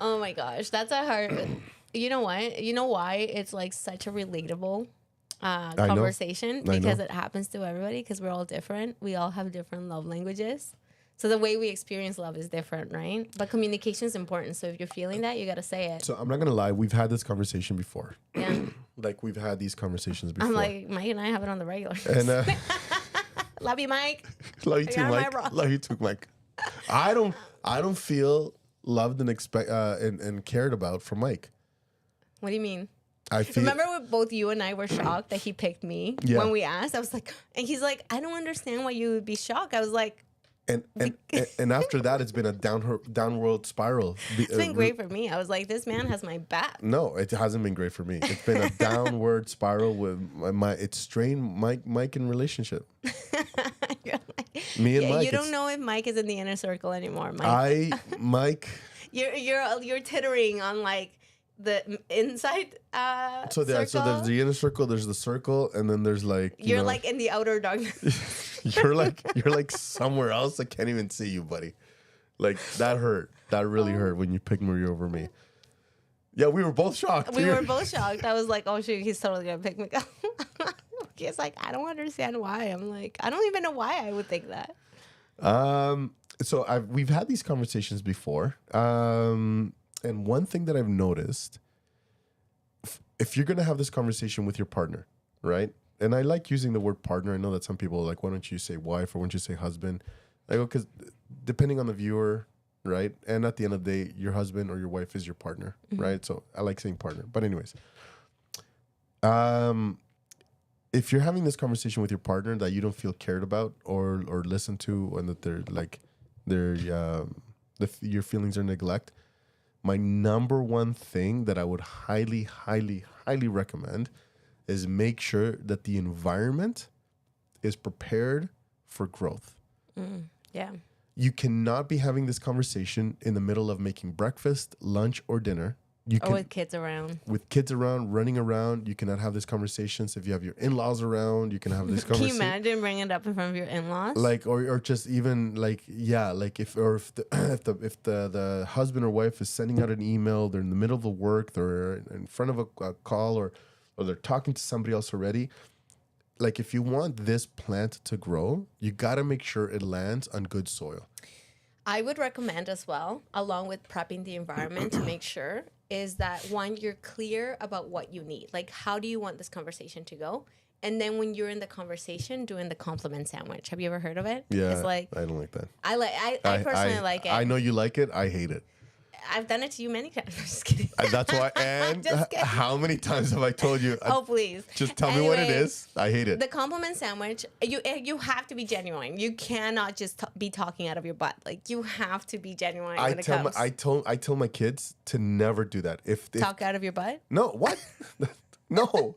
Oh my gosh, that's a hard. You know what? You know why it's like such a relatable conversation? Because it happens to everybody. Because we're all different. We all have different love languages. So the way we experience love is different, right? But communication is important. So if you're feeling that, you got to say it. So I'm not gonna lie. We've had this conversation before. Yeah. Like we've had these conversations before. I'm like, Mike and I have it on the regular. And love you, Mike. Love you too, Mike. Love you too, Mike. I don't feel loved and and cared about from Mike. What do you mean? I feel. Remember when both you and I were shocked that he picked me when we asked? I was like, and he's like, I don't understand why you would be shocked. I was like, and after that, it's been a downward spiral. It's been great for me. I was like, this man has my back. No, it hasn't been great for me. It's been a downward spiral with it's strained Mike in relationship. Me and Mike. You don't know if Mike is in the inner circle anymore, Mike. Mike. You're tittering on like the inside so there's the inner circle, there's the circle, and then there's like you're like in the outer darkness. you're like somewhere else. I can't even see you, buddy. Like that hurt. That really hurt when you picked Maria over me. Yeah, we were both shocked. We were both shocked. I was like, oh shoot, he's totally gonna pick me up. He's like, I don't understand why. I'm like, I don't even know why I would think that. So we've had these conversations before. And one thing that I've noticed, if you're going to have this conversation with your partner, right? And I like using the word partner. I know that some people are like, why don't you say wife or why don't you say husband? I go, because depending on the viewer, right? And at the end of the day, your husband or your wife is your partner, right? So I like saying partner. But anyways, if you're having this conversation with your partner that you don't feel cared about or listened to, and that your feelings are neglect, my number one thing that I would highly, highly, highly recommend is make sure that the environment is prepared for growth. Yeah. You cannot be having this conversation in the middle of making breakfast, lunch, or dinner. With kids around. With kids around, running around, you cannot have these conversations. If you have your in-laws around, you can have this conversation. Can you imagine bringing it up in front of your in-laws? Like, or just even like, yeah, like if the husband or wife is sending out an email, they're in the middle of the work, they're in front of a call, or they're talking to somebody else already. like if you want this plant to grow, you got to make sure it lands on good soil. I would recommend as well, along with prepping the environment to make sure, is that one, you're clear about what you need. Like, how do you want this conversation to go? And then when you're in the conversation, doing the compliment sandwich. Have you ever heard of it? Yeah, it's like, I don't like that. I personally like it. I know you like it. I hate it. I've done it to you many times. I'm just kidding. That's why. And how many times have I told you? Oh, please. Just tell me what it is. I hate it. The compliment sandwich, you have to be genuine. You cannot just be talking out of your butt. Like, you have to be genuine when it comes. I tell my kids to never do that. If talk out of your butt? No, what? No.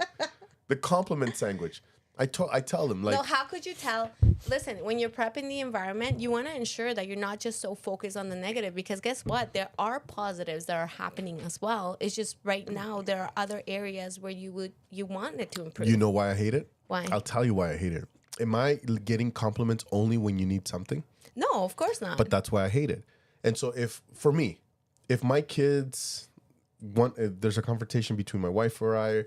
The compliment sandwich. I tell them, like... No, how could you tell? Listen, when you're prepping the environment, you want to ensure that you're not just so focused on the negative, because guess what? There are positives that are happening as well. It's just right now there are other areas where you want it to improve. You know why I hate it? Why? I'll tell you why I hate it. Am I getting compliments only when you need something? No, of course not. But that's why I hate it. And so if my kids if there's a confrontation between my wife or I,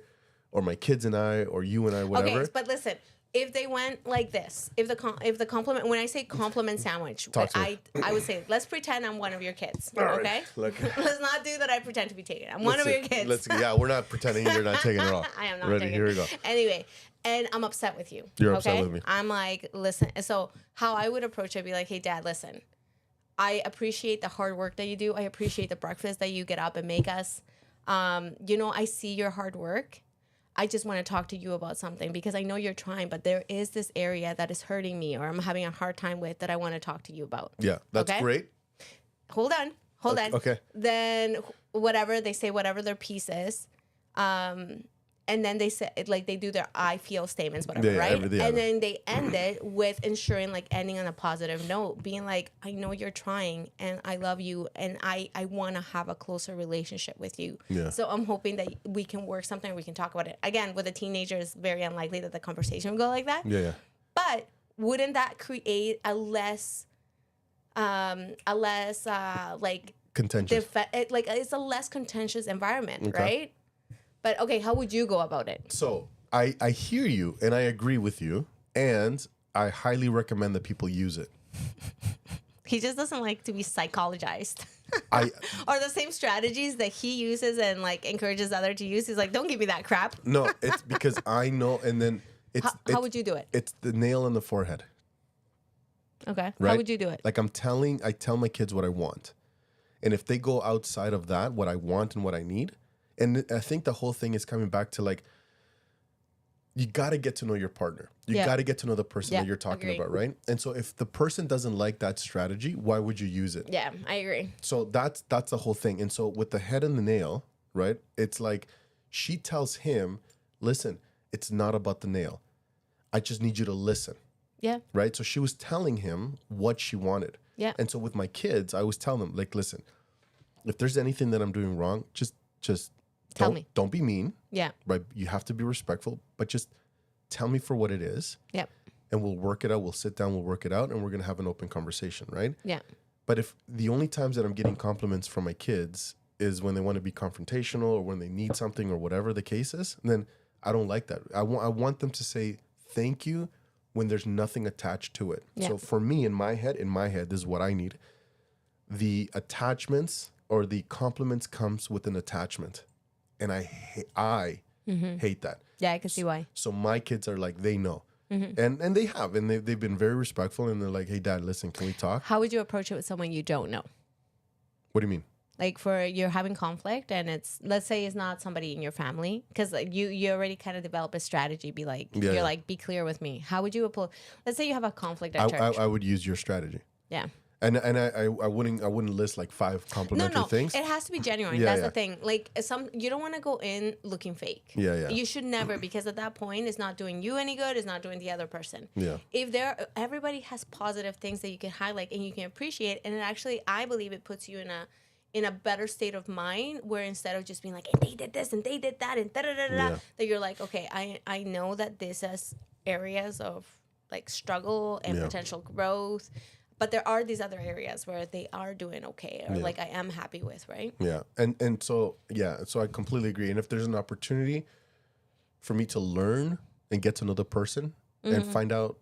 or my kids and I, or you and I, whatever. Okay, but listen, if they went like this, if the compliment, when I say compliment sandwich, I would say, let's pretend I'm one of your kids, okay? Look. Let's not do that. I pretend to be taken. I'm one of your kids. We're not pretending you're not taking it all. I am not Ready? taking. Here we go. Anyway, and I'm upset with you. You're upset with me. I'm like, listen. So how I would approach it, be like, hey, Dad, listen. I appreciate the hard work that you do. I appreciate the breakfast that you get up and make us. I see your hard work. I just want to talk to you about something because I know you're trying, but there is this area that is hurting me or I'm having a hard time with that I want to talk to you about. Yeah, that's great. Hold on. Okay. Then whatever, they say whatever their piece is. And then they say, like, they do their I feel statements, whatever, right? And then they end it with ensuring, like, ending on a positive note, being like, I know you're trying and I love you and I want to have a closer relationship with you. Yeah. So I'm hoping that we can work something, we can talk about it. Again, with a teenager, it's very unlikely that the conversation will go like that. Yeah. But wouldn't that create a less like contentious, it's a less contentious environment, right? But okay, how would you go about it? So I hear you and I agree with you, and I highly recommend that people use it. He just doesn't like to be psychologized. Or the same strategies that he uses and like encourages others to use. He's like, don't give me that crap. No, it's because I know, and then how would you do it? It's the nail on the forehead. Okay. Right? How would you do it? Like I tell my kids what I want. And if they go outside of that, what I want and what I need, and I think the whole thing is coming back to like, you got to get to know your partner. You got to get to know the person that you're talking about, right? And so if the person doesn't like that strategy, why would you use it? Yeah, I agree. So that's the whole thing. And so with the head and the nail, right? It's like she tells him, listen, it's not about the nail. I just need you to listen. Yeah. Right? So she was telling him what she wanted. Yeah. And so with my kids, I always tell them, like, listen, if there's anything that I'm doing wrong, just tell me. Don't be mean. Yeah. Right? You have to be respectful, but just tell me for what it is. Yeah. And we'll work it out. We'll sit down, we'll work it out, and we're going to have an open conversation, right? Yeah. But if the only times that I'm getting compliments from my kids is when they want to be confrontational or when they need something or whatever the case is, then I don't like that. I want them to say thank you when there's nothing attached to it. Yeah. So for me, in my head, this is what I need. The attachments or the compliments comes with an attachment. And I hate that. Yeah, I can see why. So my kids are like, they know. And they have. And they've been very respectful. And they're like, hey, Dad, listen, can we talk? How would you approach it with someone you don't know? What do you mean? Like you're having conflict and let's say it's not somebody in your family. Because like you already kind of develop a strategy. Be like, like, be clear with me. How would you approach? Let's say you have a conflict at church. I would use your strategy. Yeah. And I wouldn't list like 5 complimentary things. It has to be genuine. That's the thing. Like you don't want to go in looking fake. Yeah. You should never, because at that point it's not doing you any good. It's not doing the other person. Yeah. If everybody has positive things that you can highlight and you can appreciate, and it actually, I believe it puts you in a better state of mind, where instead of just being like, and they did this and they did that and that you're like, okay, I know that this has areas of like struggle and potential growth. But there are these other areas where they are doing okay, or like I am happy with, right? Yeah, and so so I completely agree. And if there's an opportunity for me to learn and get to know the person and find out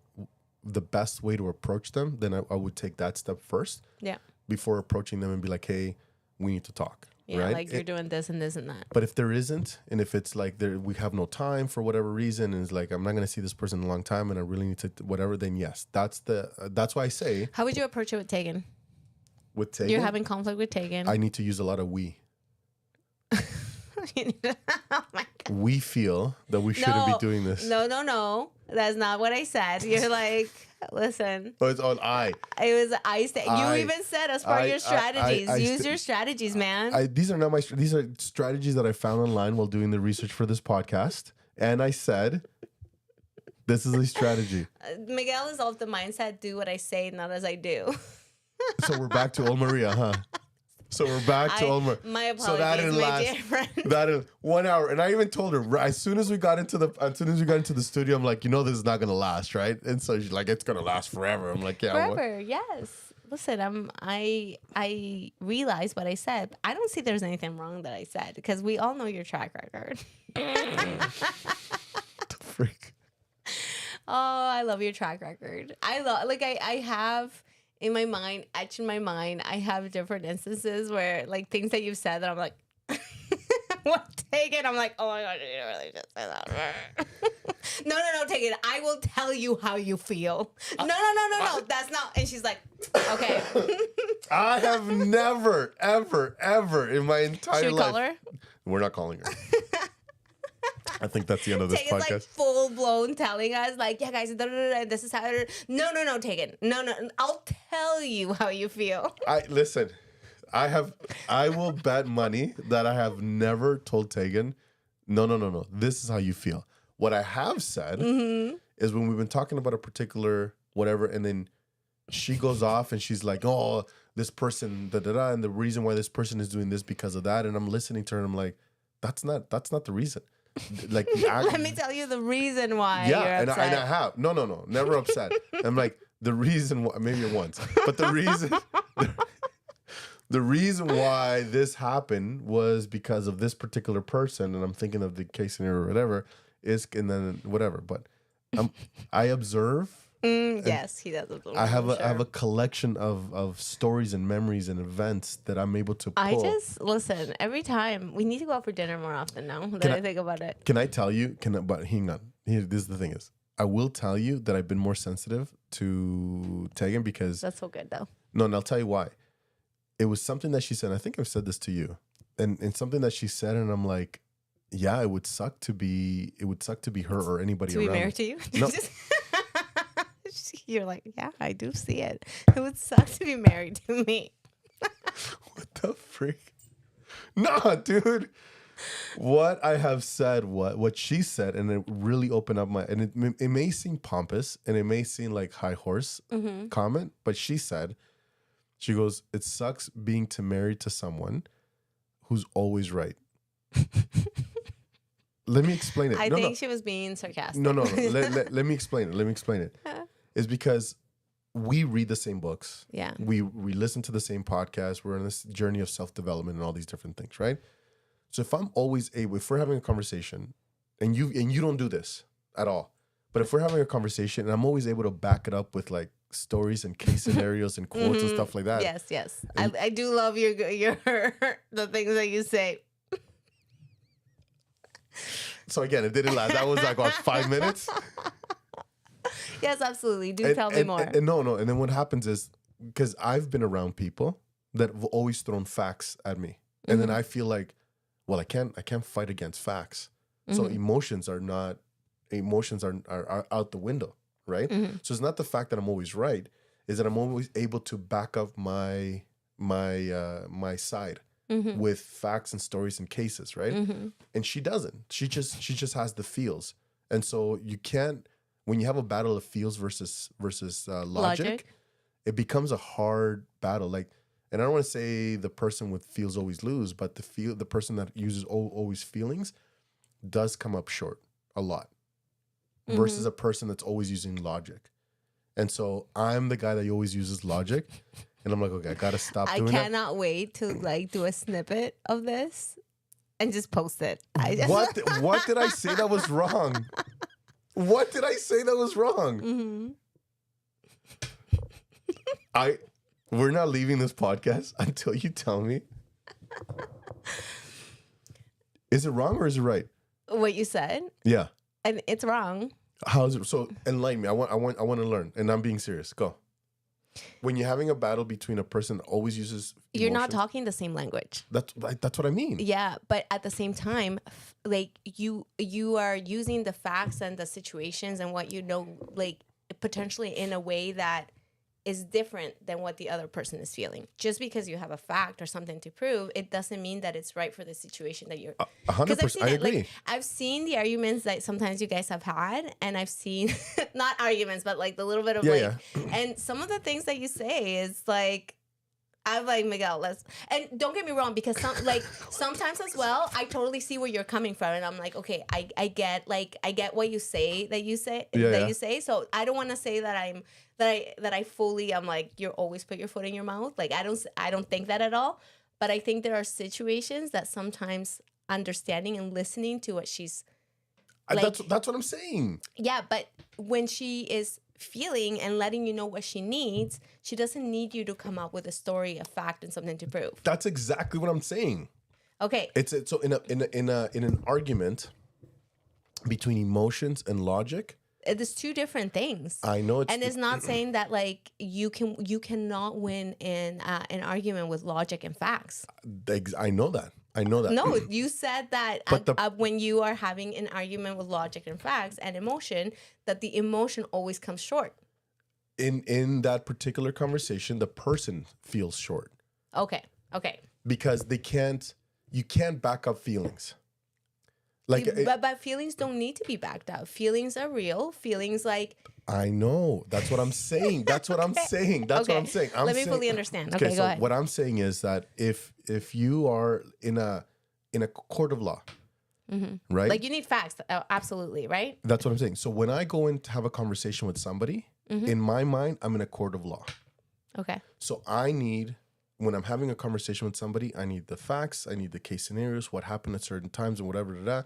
the best way to approach them, then I would take that step first. Yeah. Before approaching them and be like, hey, we need to talk. Yeah, right? like you're doing this and this and that. But if there isn't, and if it's like we have no time for whatever reason, and it's like I'm not going to see this person in a long time, and I really need to whatever, then yes, that's why I say. How would you approach it with Tegan? With Tegan, you're having conflict with Tegan. I need to use a lot of we. Oh my God. We feel that we shouldn't be doing this. No. That's not what I said. You're like, listen. Oh, it's on I. It was I said. You even said as part of your strategies. Use your strategies, man. These are not my. These are strategies that I found online while doing the research for this podcast, and I said, "This is a strategy." Miguel is of the mindset: do what I say, not as I do. So we're back to Old Maria, huh? So we're back to Old Maria. My apologies, my dear friend. That is 1 hour, and I even told her as soon as we got into the studio, I'm like, this is not gonna last, right? And so she's like, it's gonna last forever. I'm like, yeah, forever, yes. Listen, I realized what I said. I don't see there's anything wrong that I said because we all know your track record. The freak. Oh, I love your track record. I have. In my mind, etched in my mind, I have different instances where, like, things that you've said that I'm like, what, Tegan? I'm like, oh my God, did you really just say that? No, Tegan, I will tell you how you feel. No, that's not. And she's like, okay. I have never, ever in my entire life. Should we call her? We're not calling her. I think that's the end of this podcast. Like full blown telling us, like, yeah, guys, this is how. No, Tegan. No. I'll tell you how you feel. Listen. I will bet money that I have never told Tegan, no. This is how you feel. What I have said is when we've been talking about a particular whatever, and then she goes off and she's like, oh, this person, and the reason why this person is doing this because of that, and I'm listening to her, and I'm like, that's not the reason. Like, let me tell you the reason why. Yeah, you're upset. and I have no, never upset. I'm like, the reason why, maybe once, but the reason why this happened was because of this particular person, and I'm thinking of the case scenario or whatever and then whatever. But I observe. Yes, he does. I have a collection of stories and memories and events that I'm able to pull. I just listen every time. We need to go out for dinner more often now that I think about it. Can I tell you? But hang on. This is the thing is, I will tell you that I've been more sensitive to Tegan because that's so good though. No, and I'll tell you why. It was something that she said. I think I've said this to you, and something that she said, and I'm like, yeah, it would suck to be her or anybody to around. be married to you. No. You're like, yeah, I do see it. It would suck to be married to me. What the freak? Nah, dude. What I have said, what she said, and it really opened up and it may seem pompous and it may seem like high horse comment, but she goes, it sucks being married to someone who's always right. Let me explain it. I think she was being sarcastic. No. Let me explain it. It's because we read the same books. Yeah. We listen to the same podcast. We're on this journey of self-development and all these different things, right? So if we're having a conversation, and you don't do this at all, but if we're having a conversation and I'm always able to back it up with like stories and case scenarios and quotes and stuff like that. Yes. I do love your the things that you say. So again, it didn't last. That was like, what, 5 minutes? Yes, absolutely. Tell me more. No. And then what happens is, because I've been around people that have always thrown facts at me. And then I feel like, well, I can't fight against facts. So emotions are out the window, right? So it's not the fact that I'm always right, is that I'm always able to back up my side with facts and stories and cases, right? And she doesn't. She just has the feels. And so you can't, when you have a battle of feels versus logic, it becomes a hard battle. Like, and I don't want to say the person with feels always lose, but the person that uses always feelings does come up short a lot versus a person that's always using logic. And so I'm the guy that always uses logic, and I'm like, okay, I gotta stop doing that. I cannot wait to like do a snippet of this and just post it. What did I say that was wrong? What did I say that was wrong? We're not leaving this podcast until you tell me. Is it wrong or is it right? What you said? Yeah. And it's wrong. How is it? So enlighten me. I want to learn, and I'm being serious. Go. When you're having a battle between a person that always uses emotions, you're not talking the same language. That's what I mean. Yeah, but at the same time, like you are using the facts and the situations and what you know, like potentially in a way that is different than what the other person is feeling. Just because you have a fact or something to prove, it doesn't mean that it's right for the situation that you're. 100%. I agree. Like, I've seen the arguments that sometimes you guys have had, and I've seen not arguments, but like the little bit of and some of the things that you say is like, I'm like, Miguel, and don't get me wrong, because sometimes as well, I totally see where you're coming from, and I'm like, okay, I get what you say that you say. So I don't want to say that I fully, I'm like, you're always put your foot in your mouth. Like I don't think that at all. But I think there are situations that sometimes understanding and listening to what she's that's what I'm saying. Yeah, but when she is feeling and letting you know what she needs, she doesn't need you to come up with a story, a fact, and something to prove. That's exactly what I'm saying. Okay. It's so in an argument between emotions and logic. There's two different things. I know, and it's not saying that like you cannot win in an argument with logic and facts. I know that. No, you said that when you are having an argument with logic and facts and emotion, that the emotion always comes short. In that particular conversation, the person feels short. Okay. Because you can't back up feelings. But feelings don't need to be backed up. Feelings are real. Feelings like... I know. That's what I'm saying. That's what I'm saying. Let me fully understand. Okay, go ahead. What I'm saying is that if you are in a court of law, right? Like you need facts. Absolutely, right? That's what I'm saying. So when I go in to have a conversation with somebody, in my mind, I'm in a court of law. Okay. So when I'm having a conversation with somebody, I need the facts, I need the case scenarios, what happened at certain times and whatever.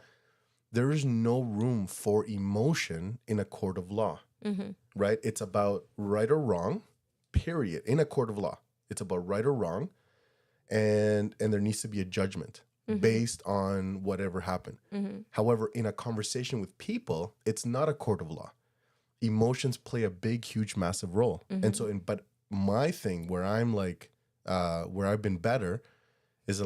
There is no room for emotion in a court of law, right? It's about right or wrong, period. In a court of law, it's about right or wrong, and there needs to be a judgment based on whatever happened. However, in a conversation with people, it's not a court of law. Emotions play a big, huge, massive role. And so, but my thing where I'm like, where I've been better is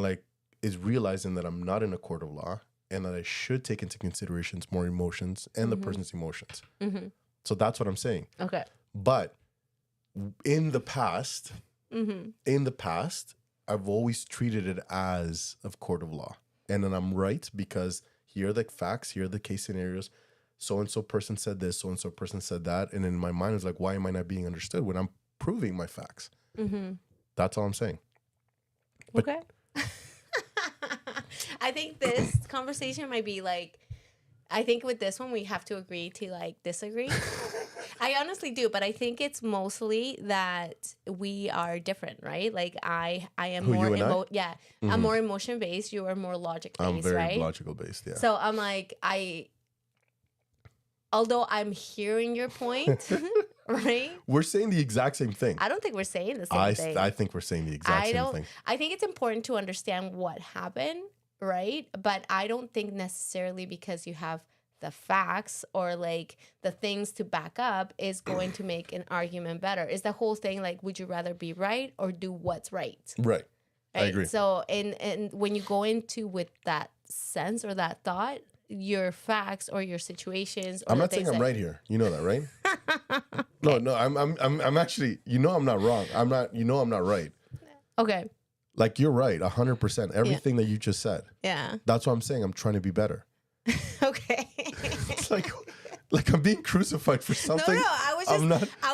realizing that I'm not in a court of law and that I should take into considerations more emotions and the person's emotions. So that's what I'm saying. Okay. But in the past, I've always treated it as a court of law. And then I'm right because here are the facts, here are the case scenarios. So-and-so person said this, so-and-so person said that. And in my mind, it's like, why am I not being understood when I'm proving my facts? That's all I'm saying. But okay. I think this conversation might be like, I think with this one, we have to agree to like disagree. I honestly do, but I think it's mostly that we are different, right? Like I am more I'm more emotion based. You are more logic based, I'm very right? logical based, yeah. So I'm like, although I'm hearing your point, right? We're saying the exact same thing. I don't think we're saying the same thing. I think we're saying the exact same thing. I think it's important to understand what happened, right? But I don't think necessarily because you have the facts or like the things to back up is going to make an argument better. Is the whole thing like, would you rather be right or do what's right? Right. I agree. So, and when you go into with that sense or that thought, your facts or your situations. Or I'm not saying I'm right here. You know that, right? No. I'm actually. You know, I'm not wrong. I'm not. You know, I'm not right. Okay. Like you're right, 100%. Everything that you just said. Yeah. That's what I'm saying. I'm trying to be better. Okay. It's like I'm being crucified for something. No. I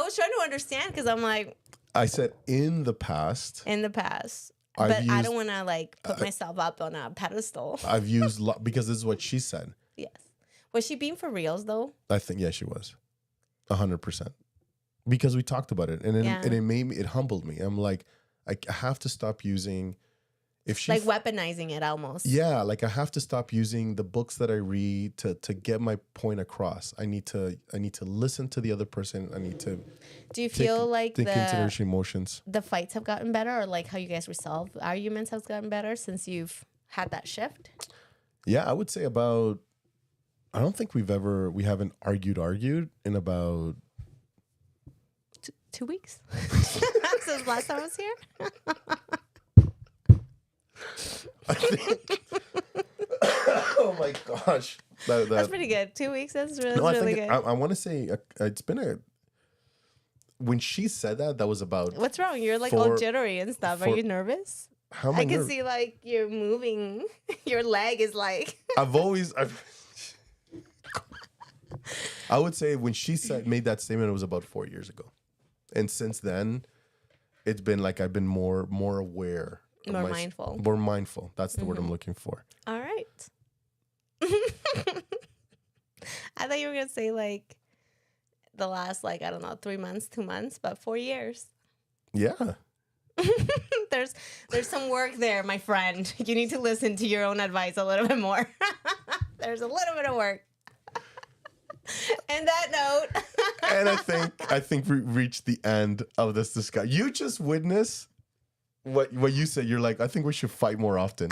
was trying to understand because I'm like. I said in the past. But I don't want to like put myself up on a pedestal. I've used because this is what she said. Yes. Was she being for reals though? I think she was, 100%. Because we talked about it, and it made me. It humbled me. I'm like, I have to stop using If she like weaponizing it almost. yeah, like I have to stop using the books that I read to get my point across. I need to listen to the other person. I need to Do you feel like take consideration emotions. the fights have gotten better, or like how you guys resolve arguments has gotten better since you've had that shift? Yeah, I would say about. I don't think we haven't argued in about 2 weeks since last time I was here. I think. Oh my gosh, That's pretty good. 2 weeks. That's really, no, really good. I want to say it's been a. When she said that was about. What's wrong? You're like all jittery and stuff. Are you nervous? How am I can nervous? see like you're moving. Your leg is like. I would say when she made that statement, it was about 4 years ago, and since then, it's been like I've been more aware, More mindful. More mindful. That's the word I'm looking for. All right. I thought you were gonna say like the last 3 months, 2 months, but 4 years. Yeah. There's some work there, my friend. You need to listen to your own advice a little bit more. There's a little bit of work. And that note. And I think we reached the end of this discussion. You just witnessed what you said. You're like, I think we should fight more often.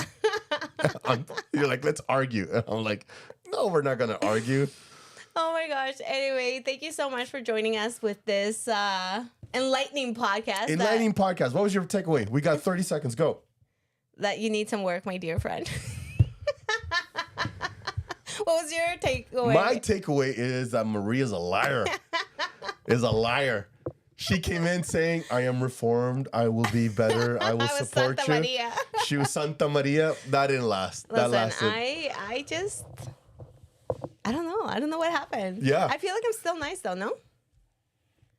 You're like, let's argue. And I'm like, no, we're not gonna argue. Oh my gosh. Anyway, thank you so much for joining us with this enlightening podcast. Podcast. What was your takeaway? We got 30 seconds. Go. That you need some work, my dear friend. What was your takeaway? My takeaway is that Maria's a liar. Is a liar. She came in saying, I am reformed. I will be better. I will support Santa you. Maria. She was Santa Maria. That didn't last. Listen, that lasted. I don't know. I don't know what happened. Yeah. I feel like I'm still nice though, no?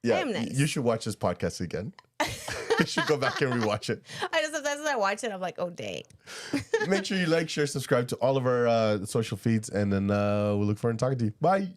Yeah, I am nice. You should watch this podcast again. You should go back and rewatch it. Sometimes when I watch it, I'm like, oh, dang. Make sure you like, share, subscribe to all of our social feeds, and then we look forward to talking to you. Bye.